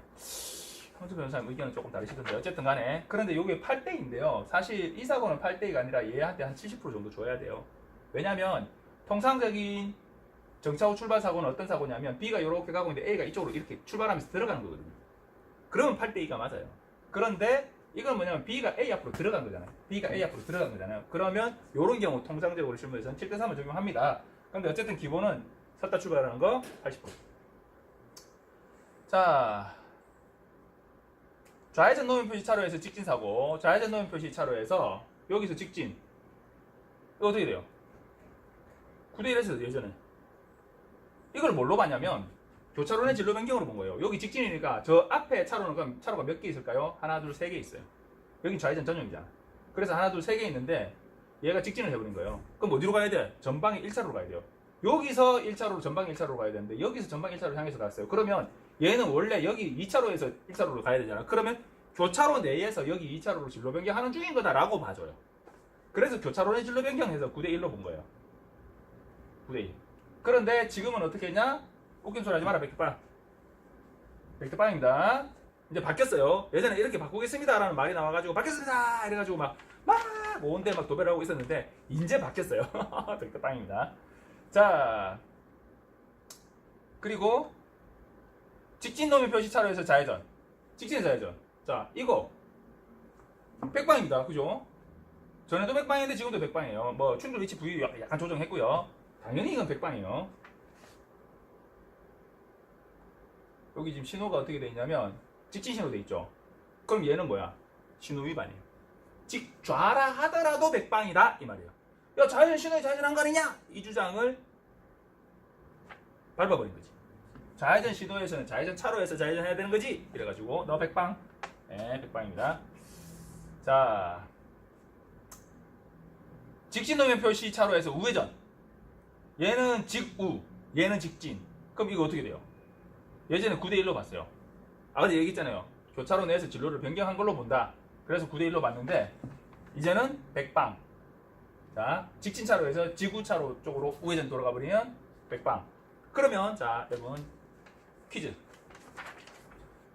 황수 변호사님 의견은 조금 다르시던데 어쨌든 간에 그런데 요게 8대인데요. 사실 이 사고는 8대가 아니라 얘한테 한 70% 정도 줘야 돼요. 왜냐면 통상적인 정차 후 출발 사고는 어떤 사고냐면 B가 이렇게 가고 있는데 A가 이쪽으로 이렇게 출발하면서 들어가는 거거든요. 그러면 8대2가 맞아요. 그런데 이건 뭐냐면 B가 A 앞으로 들어간 거잖아요. B가 A 앞으로 들어간 거잖아요. 그러면 이런 경우 통상적으로 실무에서는 7대3을 적용합니다. 그런데 어쨌든 기본은 섰다 출발하는 거 80%. 자, 좌회전 노면 표시 차로에서 직진 사고, 좌회전 노면 표시 차로에서 여기서 직진. 이거 어떻게 돼요? 9대1 했어요, 예전에. 이걸 뭘로 봤냐면 교차로 내 진로 변경으로 본 거예요. 여기 직진이니까 저 앞에 차로는 그럼 차로가 몇 개 있을까요? 하나, 둘, 세 개 있어요. 여긴 좌회전 전용이잖아. 그래서 하나, 둘, 세 개 있는데 얘가 직진을 해버린 거예요. 그럼 어디로 가야 돼? 전방에 1차로로 가야 돼요. 여기서 1차로로 전방 1차로로 가야 되는데 여기서 전방 1차로로 향해서 갔어요. 그러면 얘는 원래 여기 2차로에서 1차로로 가야 되잖아. 그러면 교차로 내에서 여기 2차로로 진로 변경하는 중인 거다라고 봐줘요. 그래서 교차로 내 진로 변경해서 9대1로 본 거예요. 9대1. 그런데 지금은 어떻게 했냐? 웃긴 소리 하지 마라, 백두빵. 백두빵입니다. 이제 바뀌었어요. 예전에 이렇게 바꾸겠습니다 라는 말이 나와가지고 바뀌었습니다 이래가지고 막 온데 막 도배를 하고 있었는데 이제 바뀌었어요. 백두빵입니다. 자, 그리고 직진 노면 표시 차로에서 좌회전, 직진 좌회전. 자, 이거 백방입니다. 그죠? 전에도 백방인데 지금도 백방이에요. 뭐 충돌 위치 부위 약간 조정했고요. 당연히 이건 백방이에요. 여기 지금 신호가 어떻게 돼 있냐면 직진 신호 돼 있죠. 그럼 얘는 뭐야? 신호 위반이에요. 직좌라 하더라도 백방이다 이 말이에요. 야, 좌회전 신호에 좌회전한 거 아니냐? 이 주장을 밟아버린 거지. 좌회전 신호에서는 좌회전 차로에서 좌회전 해야 되는 거지. 이래가지고 너 백방. 네, 백방입니다. 자, 직진 노면 표시 차로에서 우회전. 얘는 직우, 얘는 직진. 그럼 이거 어떻게 돼요? 예전에 9대1로 봤어요. 근데 얘기했잖아요. 교차로 내에서 진로를 변경한 걸로 본다. 그래서 9대1로 봤는데 이제는 백방. 자, 직진 차로에서 지구 차로 쪽으로 우회전 돌아가 버리면 백방. 그러면 자, 여러분 퀴즈.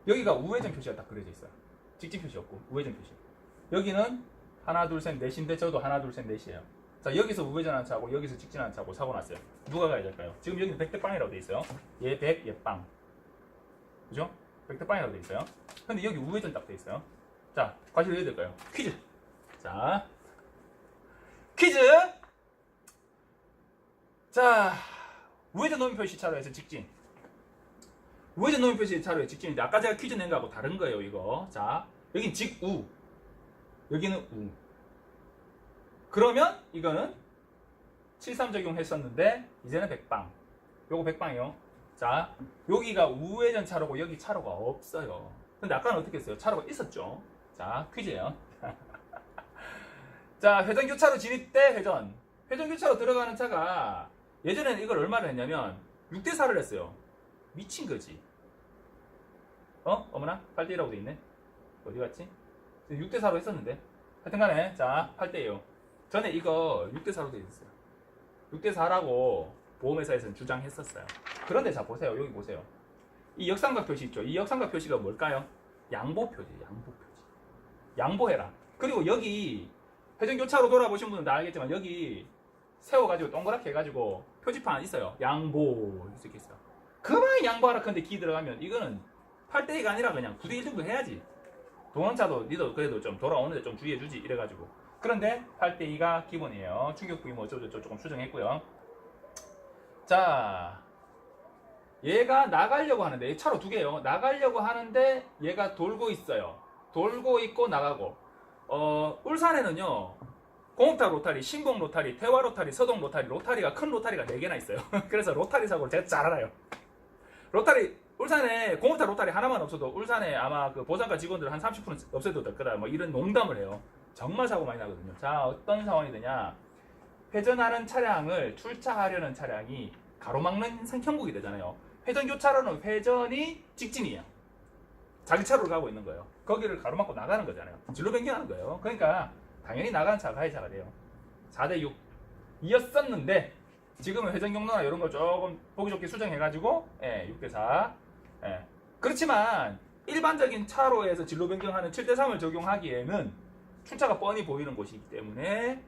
여기가 우회전 표시가 딱 그려져 있어요. 직진 표시였고 우회전 표시. 여기는 하나 둘 셋 넷인데 저도 하나 둘 셋 넷이에요. 자, 여기서 우회전 한 차고 여기서 직진 한 차고 사고 났어요. 누가 가야 될까요? 지금 여기는 백대빵이라고 돼 있어요. 얘 백, 얘 빵. 그죠? 백대빵이라고 돼 있어요. 근데 여기 우회전 딱 돼 있어요. 자, 과실 해야 될까요? 퀴즈. 자, 퀴즈. 자, 우회전 노면 표시 차로에서 직진. 우회전 노면 표시 차로에 직진인데 아까 제가 퀴즈 낸 거하고 다른 거예요, 이거. 자, 여긴 직우. 여기는 우. 그러면 이거는 73 적용했었는데 이제는 백방. 요거 백방이요. 자, 여기가 우회전 차로고 여기 차로가 없어요. 근데 아까는 어떻게 했어요? 차로가 있었죠. 자, 퀴즈예요. 자, 회전교차로 진입 때 회전. 회전교차로 들어가는 차가 예전에는 이걸 얼마를 했냐면 6대4를 했어요. 미친 거지. 어머나? 8대1라고 돼 있네. 어디 갔지? 6대4로 했었는데. 하여튼 간에 자, 8대예요. 전에 이거 6대4로 돼 있었어요. 6대4라고 보험회사에서는 주장했었어요. 그런데 자, 보세요. 여기 보세요. 이 역삼각 표시 있죠? 이 역삼각 표시가 뭘까요? 양보 표시, 양보 표시. 양보해라. 그리고 여기 회전교차로 돌아보신 분은 다 알겠지만 여기 세워가지고 동그랗게 해가지고 표지판 있어요. 양보 이렇게 있어요. 그만 양보하라. 근데 기 들어가면 이거는 8대2가 아니라 그냥 9대1 정도 해야지. 동원차도 니도 그래도 좀 돌아오는데 좀 주의해주지 이래가지고. 그런데 8대2가 기본이에요. 충격 부위 뭐 어쩌고저쩌고 조금 수정했고요. 자, 얘가 나가려고 하는데 차로 두 개예요. 나가려고 하는데 얘가 돌고 있어요. 돌고 있고 나가고. 울산에는요 공업타 로타리, 신봉 로타리, 태화 로타리, 서동 로타리, 로타리가 큰 로타리가 4개나 있어요. 그래서 로타리 사고를 제가 잘 알아요. 로타리, 울산에 공업타 로타리 하나만 없어도 울산에 아마 그 보상가 직원들 한 30%는 없애도 될 거다. 뭐 이런 농담을 해요. 정말 사고 많이 나거든요. 자, 어떤 상황이 되냐. 회전하는 차량을 출차하려는 차량이 가로막는 형국이 되잖아요. 회전교차로는 회전이 직진이에요. 자기 차로를 가고 있는 거예요. 거기를 가로막고 나가는 거잖아요. 진로 변경하는 거예요. 그러니까 당연히 나가는 차가 하이차가 돼요. 4대6 이었었는데 지금은 회전 경로나 이런 걸 조금 보기 좋게 수정해가지고 6대4. 그렇지만 일반적인 차로에서 진로 변경하는 7대3을 적용하기에는 출차가 뻔히 보이는 곳이기 때문에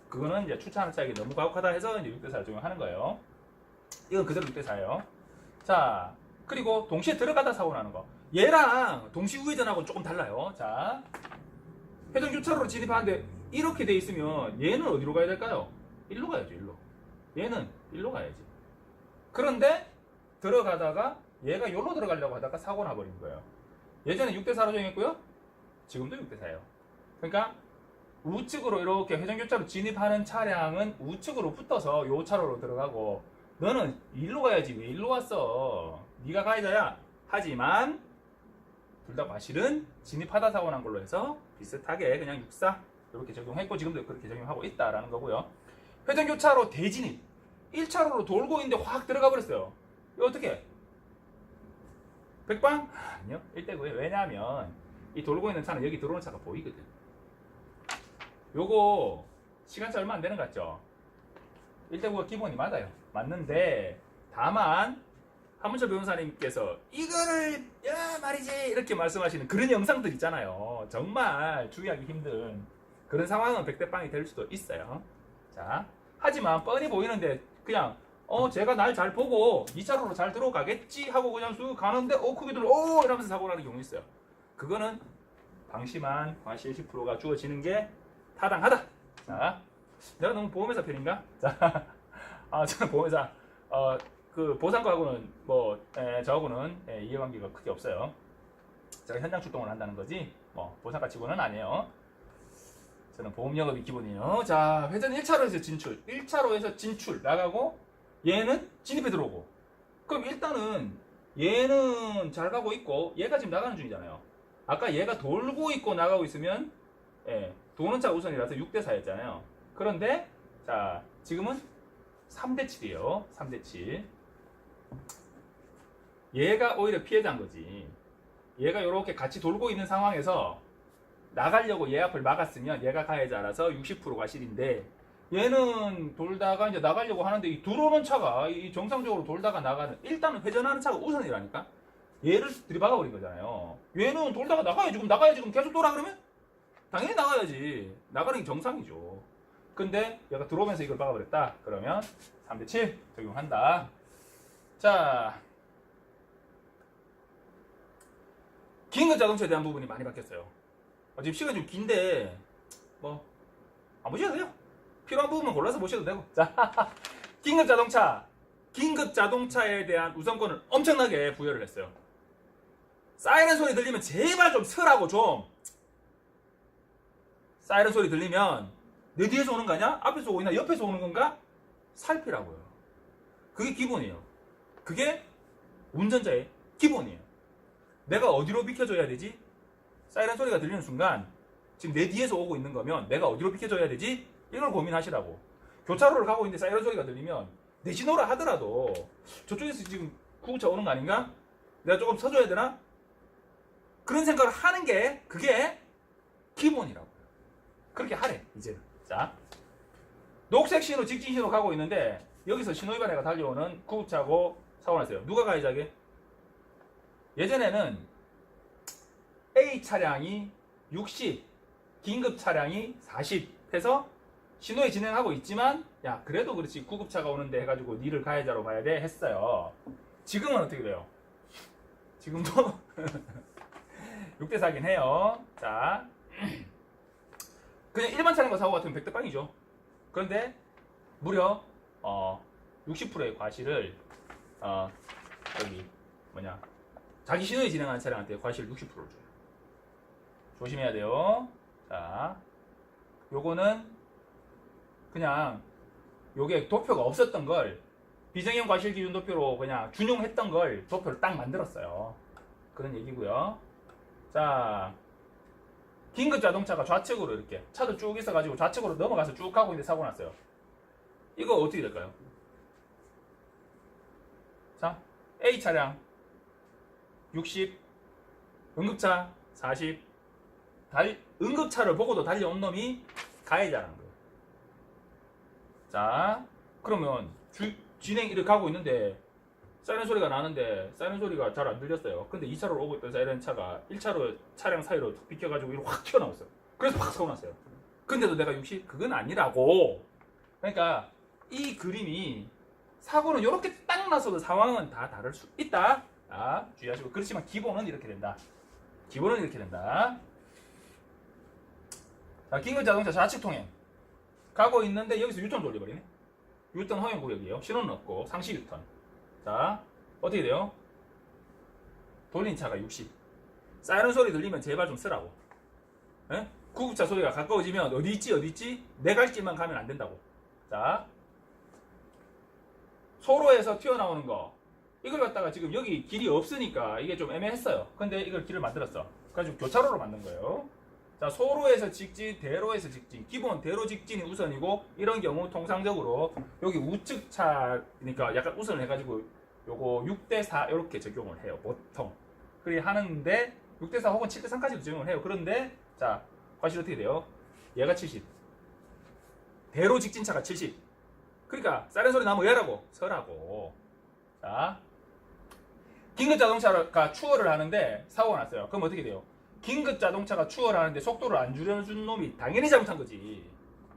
그거는 이제 출차하는 차익이 너무 가혹하다 해서 이제 6대4를 적용하는 거예요. 이건 그대로 6대4예요. 자, 그리고 동시에 들어가다 사고 나는 거. 얘랑 동시 우회전하고는 조금 달라요. 자, 회전 교차로로 진입하는데 이렇게 돼 있으면 얘는 어디로 가야 될까요? 일로 가야죠, 일로. 얘는 일로 가야지. 그런데 들어가다가 얘가 여기로 들어가려고 하다가 사고 나버린 거예요. 예전에 6대4로 정했고요. 지금도 6대4예요. 그러니까 우측으로 이렇게 회전교차로 진입하는 차량은 우측으로 붙어서 요 차로로 들어가고 너는 일로 가야지 왜 일로 왔어? 네가 가해자야. 하지만 둘 다 과실은 진입하다 사고 난 걸로 해서 비슷하게 그냥 6사 이렇게 적용했고 지금도 그렇게 적용하고 있다라는 거고요. 회전교차로 대진입 1차로로 돌고 있는데 확 들어가 버렸어요. 이거 어떻게? 백방? 아니요. 1대9예요. 왜냐하면 이 돌고 있는 차는 여기 들어오는 차가 보이거든. 요거 시간차 얼마 안 되는 것 같죠? 1대9가 기본이 맞아요. 맞는데 다만 한문철 변호사님께서 이거를 야 말이지 이렇게 말씀하시는 그런 영상들 있잖아요. 정말 주의하기 힘든 그런 상황은 100대0이 될 수도 있어요. 자, 하지만 뻔히 보이는데 그냥 제가 날 잘 보고 2차로로 잘 들어가겠지 하고 그냥 쑥 가는데 크게 들어 이러면서 사고 나는 경우 있어요. 그거는 방심한 과실 10%가 주어지는 게 타당하다. 자, 내가 너무 보험회사 편인가? 자, 저는 보험회사 그 보상과하고는 저하고는 이해관계가 크게 없어요. 제가 현장 출동을 한다는 거지 보상과 치고는 아니에요. 저는 보험 영업이 기본이에요. 자, 회전 1차로에서 진출, 1차로에서 진출 나가고 얘는 진입해 들어오고. 그럼 일단은 얘는 잘 가고 있고 얘가 지금 나가는 중이잖아요. 아까 얘가 돌고 있고 나가고 있으면 도는 차 우선이라서 6대4였잖아요. 그런데 자, 지금은 3대7이에요. 3대7. 얘가 오히려 피해자인 거지. 얘가 이렇게 같이 돌고 있는 상황에서 나가려고 얘 앞을 막았으면 얘가 가해자라서 60% 과실인데 얘는 돌다가 이제 나가려고 하는데 이 들어오는 차가 이 정상적으로 돌다가 나가는 일단은 회전하는 차가 우선이라니까 얘를 들이박아버린 거잖아요. 얘는 돌다가 나가야지. 그럼 나가야지. 그럼 계속 돌아 그러면? 당연히 나가야지. 나가는 게 정상이죠. 근데 얘가 들어오면서 이걸 박아버렸다. 그러면 3대7 적용한다. 자, 긴급 자동차에 대한 부분이 많이 바뀌었어요. 지금 시간이 좀 긴데 안 보셔도 돼요. 필요한 부분만 골라서 보셔도 되고. 자, 긴급 자동차에 대한 우선권을 엄청나게 부여를 했어요. 사이렌 소리 들리면 제발 좀 서라고 좀. 사이렌 소리 들리면 내 뒤에서 오는 거 아니야? 앞에서 오나 옆에서 오는 건가? 살피라고요. 그게 기본이에요. 그게 운전자의 기본이에요. 내가 어디로 비켜줘야 되지? 사이렌 소리가 들리는 순간 지금 내 뒤에서 오고 있는 거면 내가 어디로 비켜줘야 되지? 이걸 고민하시라고. 교차로를 가고 있는데 사이렌 소리가 들리면 내신호라 하더라도 저쪽에서 지금 구급차 오는 거 아닌가? 내가 조금 서줘야 되나? 그런 생각을 하는 게 그게 기본이라고요. 그렇게 하래 이제는. 자, 녹색 신호 직진 신호 가고 있는데 여기서 신호 위반해가 달려오는 구급차고 사고 났어요. 누가 가해자게? 예전에는 A 차량이 60, 긴급 차량이 40 해서 신호에 진행하고 있지만 야 그래도 그렇지 구급차가 오는데 해가지고 니를 가해자로 봐야 돼 했어요. 지금은 어떻게 돼요? 지금도 6대4긴 해요. 자, 그냥 일반 차량과 사고 같으면 100대0이죠. 그런데 무려 60%의 과실을 자기 신호에 진행하는 차량한테 과실 60%를 줘요. 조심해야 돼요. 자, 요거는 그냥 요게 도표가 없었던 걸 비정형 과실 기준 도표로 그냥 준용했던 걸 도표를 딱 만들었어요. 그런 얘기고요. 자, 긴급 자동차가 좌측으로 이렇게 차도 쭉 있어가지고 좌측으로 넘어가서 쭉 가고 있는데 사고 났어요. 이거 어떻게 될까요? 자, A 차량 60, 응급차 40, 응급차를 보고도 달려온 놈이 가해자라는 거예요. 자, 그러면 진행 이렇게 가고 있는데 사이렌 소리가 나는데 사이렌 소리가 잘 안 들렸어요. 근데 2차로로 오고 있던 사이렌 차가 1차로 차량 사이로 툭 비켜가지고 이렇게 확 튀어나왔어요. 그래서 확 사고 났어요. 근데도 내가 60? 그건 아니라고. 그러니까 이 그림이 사고는 이렇게 딱 나서도 상황은 다 다를 수 있다. 자, 주의하시고. 그렇지만 기본은 이렇게 된다. 기본은 이렇게 된다. 자, 긴급 자동차 좌측 통행 가고 있는데 여기서 유턴 돌려버리네. 유턴 허용 구역이에요. 신호는 없고 상시 유턴. 자, 어떻게 돼요? 돌린 차가 60. 사이렌 소리 들리면 제발 좀 쓰라고. 에? 구급차 소리가 가까워지면 어디 있지? 내 갈 길만 가면 안 된다고. 자, 소로에서 튀어나오는 거. 이걸 갖다가 지금 여기 길이 없으니까 이게 좀 애매했어요. 근데 이걸 길을 만들었어. 그래가지고 교차로로 만든 거예요. 자, 소로에서 직진, 대로에서 직진. 기본 대로 직진이 우선이고, 이런 경우 통상적으로 여기 우측 차니까 약간 우선을 해가지고 요거 6대4 이렇게 적용을 해요. 보통. 그리 하는데 6대4 혹은 7대3까지도 적용을 해요. 그런데 자, 과실 어떻게 돼요? 얘가 70. 대로 직진차가 70. 그러니까 사이렌 소리 나면 얘라고 서라고. 자, 긴급 자동차가 추월을 하는데 사고가 났어요. 그럼 어떻게 돼요? 긴급 자동차가 추월을 하는데 속도를 안 줄여준 놈이 당연히 잘못한 거지.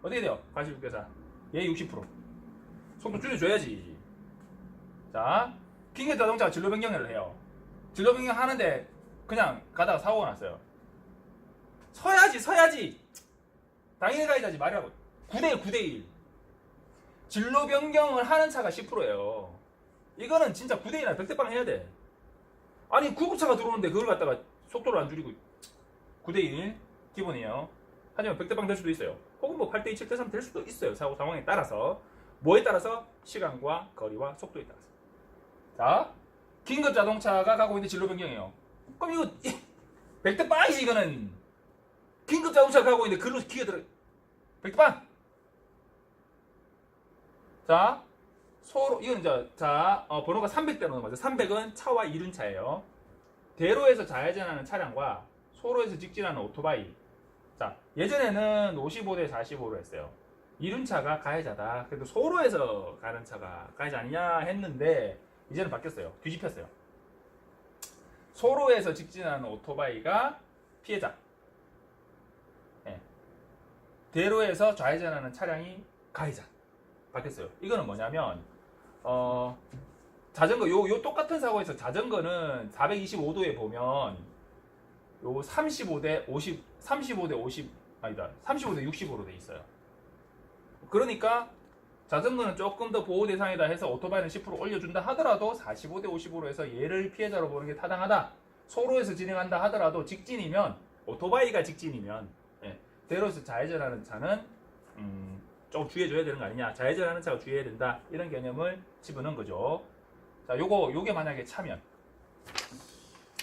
어떻게 돼요? 과실 6대4. 얘 60%. 속도 줄여줘야지. 자, 긴급 자동차가 진로 변경을 해요. 진로 변경 하는데 그냥 가다가 사고가 났어요. 서야지. 당연히 가야지 말이라고. 9대1, 9대1. 진로 변경을 하는 차가 10%예요. 이거는 진짜 9대1이나 100대빵 해야 돼. 아니, 구급차가 들어오는데 그걸 갖다가 속도를 안 줄이고 9대1 기본이에요. 하지만 100대빵 될 수도 있어요. 혹은 뭐 8대2, 7대3 될 수도 있어요. 사고 상황에 따라서. 뭐에 따라서? 시간과 거리와 속도에 따라서. 자, 긴급 자동차가 가고 있는 진로 변경이에요. 그럼 이거 100대빵이지 이거는. 긴급 자동차가 가고 있는데 글로 기어 들어. 100대빵. 자, 소로 이건 이제 번호가 300대로 넘어가죠. 300은 차와 이륜차예요. 대로에서 좌회전하는 차량과 소로에서 직진하는 오토바이. 자, 예전에는 55대 45로 했어요. 이륜차가 가해자다. 그래도 소로에서 가는 차가 가해자 아니냐 했는데 이제는 바뀌었어요. 뒤집혔어요. 소로에서 직진하는 오토바이가 피해자. 네. 대로에서 좌회전하는 차량이 가해자. 바뀌었어요. 이거는 뭐냐면 자전거 요 똑같은 사고에서 자전거는 425도에 보면 요 35대 50 아니다 35대 60으로 돼 있어요. 그러니까 자전거는 조금 더 보호 대상이다 해서 오토바이는 10% 올려준다 하더라도 45대 50으로 해서 얘를 피해자로 보는 게 타당하다. 소로에서 진행한다 하더라도 직진이면 오토바이가 직진이면 대로에서 좌회전하는 차는 조금 주의해줘야 되는 거 아니냐. 좌회전하는 차가 주의해야 된다. 이런 개념을 집어넣은 거죠. 자, 요게 만약에 차면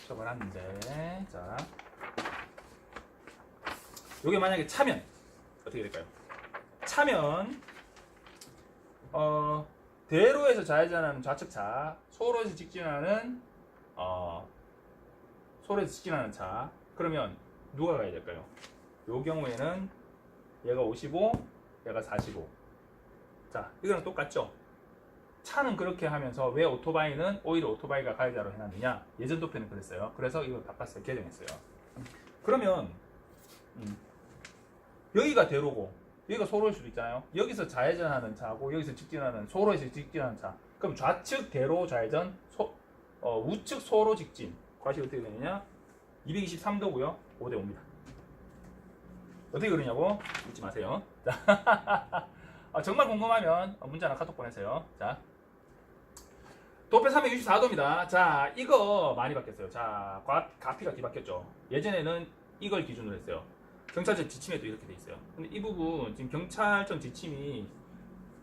적어놨는데, 자, 요게 만약에 차면 어떻게 될까요? 차면 대로에서 좌회전하는 좌측차, 소로에서 직진하는 차. 그러면 누가 가야 될까요? 요 경우에는 얘가 55, 얘가 45. 자, 이거랑 똑같죠? 차는 그렇게 하면서 왜 오토바이는 오히려 오토바이가 가해자로 해놨느냐? 예전 도표는 그랬어요. 그래서 이걸 바꿨어요. 개정했어요. 그러면 여기가 대로고 여기가 소로일 수도 있잖아요. 여기서 좌회전하는 차고 여기서 직진하는 소로에서 직진하는 차. 그럼 좌측 대로 좌회전, 우측 소로 직진. 과시 어떻게 되느냐? 223도고요. 5대 5입니다. 어떻게 그러냐고 묻지 마세요. 자, 정말 궁금하면 문자나 카톡 보내세요. 자, 도표 364도입니다. 자, 이거 많이 바뀌었어요. 자, 가피가 뒤바뀌었죠. 예전에는 이걸 기준으로 했어요. 경찰청 지침에도 이렇게 돼 있어요. 근데 이 부분 지금 경찰청 지침이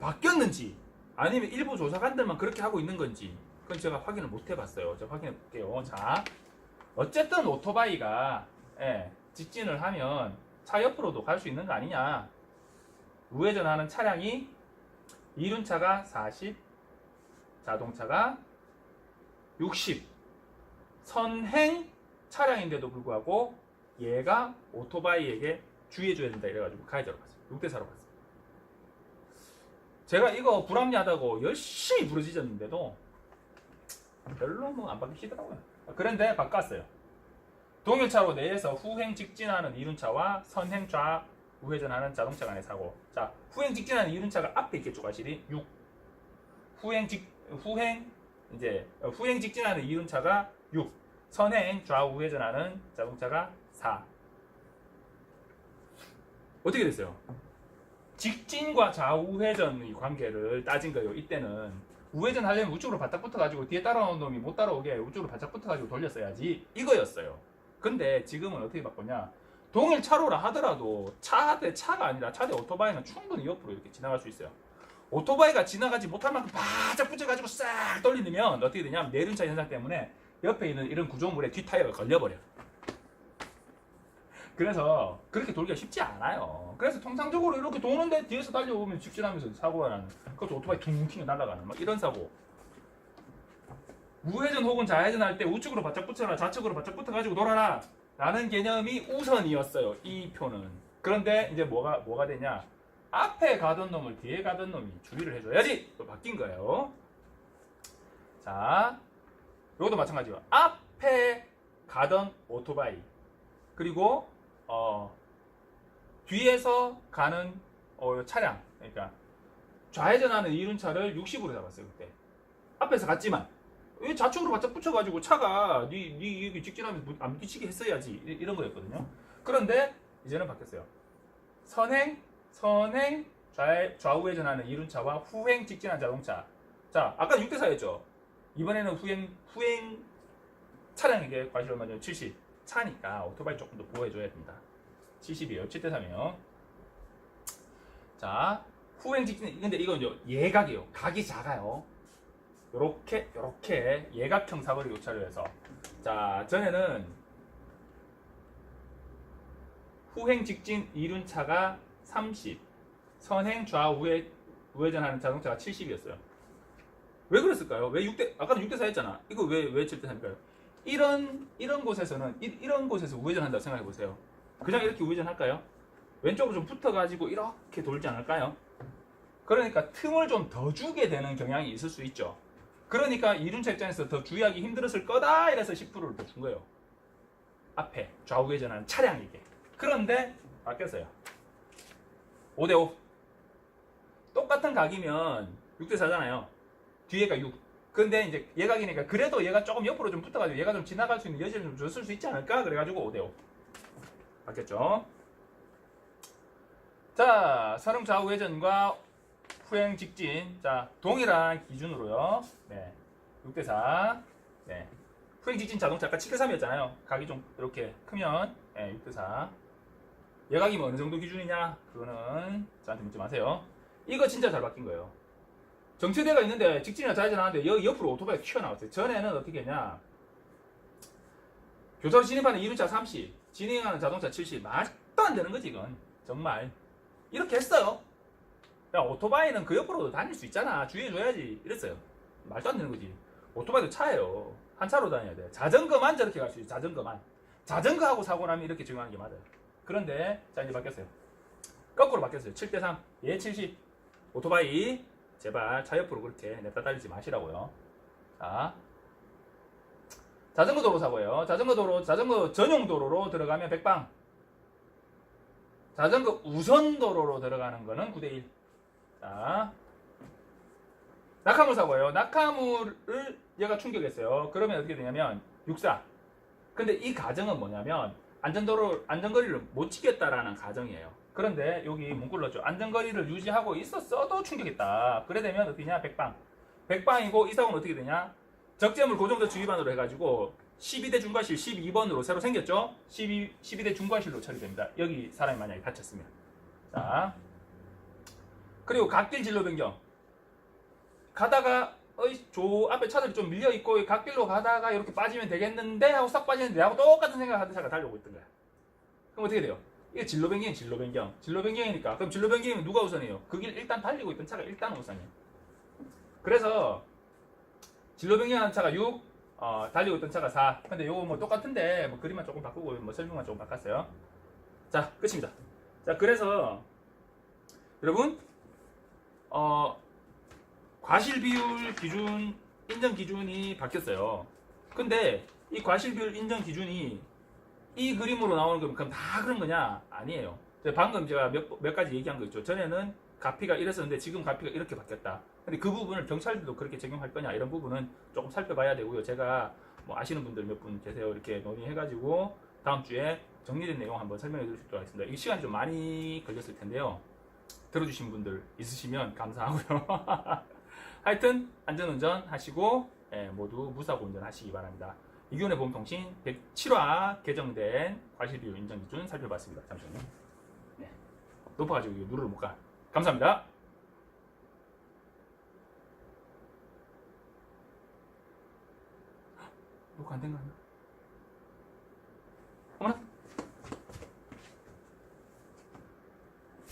바뀌었는지 아니면 일부 조사관들만 그렇게 하고 있는 건지 그건 제가 확인을 못 해봤어요. 제가 확인해 볼게요. 자, 어쨌든 오토바이가 직진을 하면 차 옆으로도 갈 수 있는 거 아니냐. 우회전하는 차량이 이륜차가 40, 자동차가 60. 선행 차량인데도 불구하고 얘가 오토바이에게 주의해줘야 된다 이래가지고 가해자로 갔어요. 6대4로 갔어요. 제가 이거 불합리하다고 열심히 부르짖었는데도 별로 뭐 안 바뀌시더라고요. 그런데 바꿨어요. 동일차로 내에서 후행 직진하는 이륜차와 선행 좌우회전하는 자동차 간의 사고. 자, 후행 직진하는 이륜차가 앞에 있겠죠, 과실이 6. 후행 직진하는 이륜차가 6. 선행 좌우회전하는 자동차가 4. 어떻게 됐어요? 직진과 좌우회전의 관계를 따진 거예요. 이때는 우회전 하려면 우측으로 바짝 붙어가지고 뒤에 따라오는 놈이 못 따라오게 우측으로 바짝 붙어가지고 돌렸어야지 이거였어요. 근데 지금은 어떻게 바꿨냐? 동일 차로라 하더라도 차 대 차가 아니라 차 대 오토바이는 충분히 옆으로 이렇게 지나갈 수 있어요. 오토바이가 지나가지 못할 만큼 바짝 붙여가지고 싹 돌리면 어떻게 되냐면 내륜차 현상 때문에 옆에 있는 이런 구조물에 뒷타이어가 걸려버려. 그래서 그렇게 돌기가 쉽지 않아요. 그래서 통상적으로 이렇게 도는데 뒤에서 달려오면 직진하면서 사고가 나는, 그것도 오토바이 퉁 튀어 날아가는 막 이런 사고. 우회전 혹은 좌회전 할 때 우측으로 바짝 붙여라, 좌측으로 바짝 붙어가지고 놀아라 라는 개념이 우선이었어요, 이 표는. 그런데 이제 뭐가 되냐, 앞에 가던 놈을 뒤에 가던 놈이 주의를 해줘야지 또 바뀐 거예요. 자, 이것도 마찬가지예요. 앞에 가던 오토바이 그리고 뒤에서 가는 차량, 그러니까 좌회전하는 이륜차를 60으로 잡았어요. 그때 앞에서 갔지만 왜 좌측으로 바짝 붙여가지고 차가 네 여기 직진하면서 안 미치게 했어야지, 이런 거였거든요. 그런데 이제는 바뀌었어요. 선행 좌우회전하는 이륜차와 후행 직진한 자동차. 자, 아까 6대4였죠. 이번에는 후행 차량에게 과실 얼마죠? 70. 차니까 오토바이 조금 더 보호해줘야 됩니다. 70이에요. 7대3이에요. 자, 후행 직진. 근데 이건 예각이에요. 각이 작아요. 요렇게 예각형 사거리 교차를 해서, 자, 전에는 후행 직진 이륜차가 30, 선행 좌우회전하는 자동차가 70이었어요. 왜 그랬을까요? 왜 6대, 아까는 6대4였잖아. 이거 왜 7대3일까요? 이런 곳에서는 이런 곳에서 우회전한다고 생각해 보세요. 그냥 이렇게 우회전할까요? 왼쪽으로 좀 붙어가지고 이렇게 돌지 않을까요? 그러니까 틈을 좀 더 주게 되는 경향이 있을 수 있죠. 그러니까 이륜차 입장에서 더 주의하기 힘들었을 거다 이래서 10%를 더 준 거예요. 앞에 좌우회전하는 차량에게. 그런데 바뀌었어요. 5대5. 똑같은 각이면 6대4잖아요. 뒤에가 6. 근데 이제 예각이니까 그래도 얘가 조금 옆으로 좀 붙어가지고 얘가 좀 지나갈 수 있는 여지를 좀 줬을 수 있지 않을까? 그래가지고 5대5. 바뀌었죠. 자, 선행 좌우회전과 후행 직진. 자, 동일한 기준으로요. 네. 6대4. 네. 후행 직진 자동차 아까 7대3이었잖아요. 각이 좀 이렇게 크면, 네, 6대4. 예각이면 어느 정도 기준이냐? 그거는 저한테 묻지 마세요. 이거 진짜 잘 바뀐 거예요. 정체대가 있는데 직진이나 좌회전 하는데 여기 옆으로 오토바이가 튀어나왔어요. 전에는 어떻게 했냐, 교차로 진입하는 이륜차 30, 진행하는 자동차 70. 말도 안 되는 거지 이건. 정말 이렇게 했어요. 야, 오토바이는 그 옆으로도 다닐 수 있잖아, 주의해줘야지 이랬어요. 말도 안 되는 거지. 오토바이도 차예요. 한 차로 다녀야 돼. 자전거만 저렇게 갈 수 있어요. 자전거만. 자전거하고 사고 나면 이렇게 적용하는 게 맞아요. 그런데 자, 이제 바뀌었어요. 거꾸로 바뀌었어요. 7대3. 얘 70. 오토바이 제발 차 옆으로 그렇게 냅다 달리지 마시라고요. 자, 자전거 도로 사고예요. 자전거 전용 도로로 들어가면 100방. 자전거 우선 도로로 들어가는 거는 9대1. 자, 낙하물 사고예요. 낙하물을 얘가 충격했어요. 그러면 어떻게 되냐면 64. 근데 이 가정은 뭐냐면 안전거리를 못 지켰다라는 가정이에요. 그런데 여기 문구를 넣었죠. 안전거리를 유지하고 있었어도 충격했다. 그래 되면 어떻게냐? 100방. 100방이고 이 사고는 어떻게 되냐? 적재물 고정적 주의반으로 해가지고 12대 중과실 12번으로 새로 생겼죠? 12대 중과실로 처리됩니다. 여기 사람이 만약에 다쳤으면. 자, 그리고 갓길 진로 변경. 가다가 저 앞에 차들이 좀 밀려있고 갓길로 가다가 이렇게 빠지면 되겠는데 하고 싹 빠지는데 하고 똑같은 생각을 하던 차가 달려오고 있던 거야. 그럼 어떻게 돼요? 이게 진로 변경이에요. 진로 변경이니까. 그럼 진로 변경이면 누가 우선이에요? 그 길 일단 달리고 있던 차가 일단 우선이에요. 그래서 진로 변경하는 차가 6, 달리고 있던 차가 4. 근데 요거 뭐 똑같은데 뭐 그림만 조금 바꾸고 뭐 설명만 조금 바꿨어요. 자, 끝입니다. 자, 그래서 여러분 과실 비율 기준 인정 기준이 바뀌었어요. 근데 이 과실비율 인정 기준이 이 그림으로 나오는 거 그럼 다 그런 거냐? 아니에요. 방금 제가 몇 가지 얘기한 거 있죠. 전에는 가피가 이랬었는데 지금 가피가 이렇게 바뀌었다. 근데 그 부분을 경찰들도 그렇게 적용할 거냐 이런 부분은 조금 살펴봐야 되고요. 제가 뭐 아시는 분들 몇 분 계세요. 이렇게 논의해가지고 다음 주에 정리된 내용 한번 설명해 드릴 수 있도록 하겠습니다. 이 시간이 좀 많이 걸렸을 텐데요. 들어주신 분들 있으시면 감사하고요. 하여튼 안전운전 하시고 모두 무사고 운전하시기 바랍니다. 이규현의 보험통신 107화 개정된 과실비율 인정기준 살펴봤습니다. 잠시만요. 네. 높아가지고 이거 누르를 못 가. 감사합니다. 녹화 안 된 거 아니야?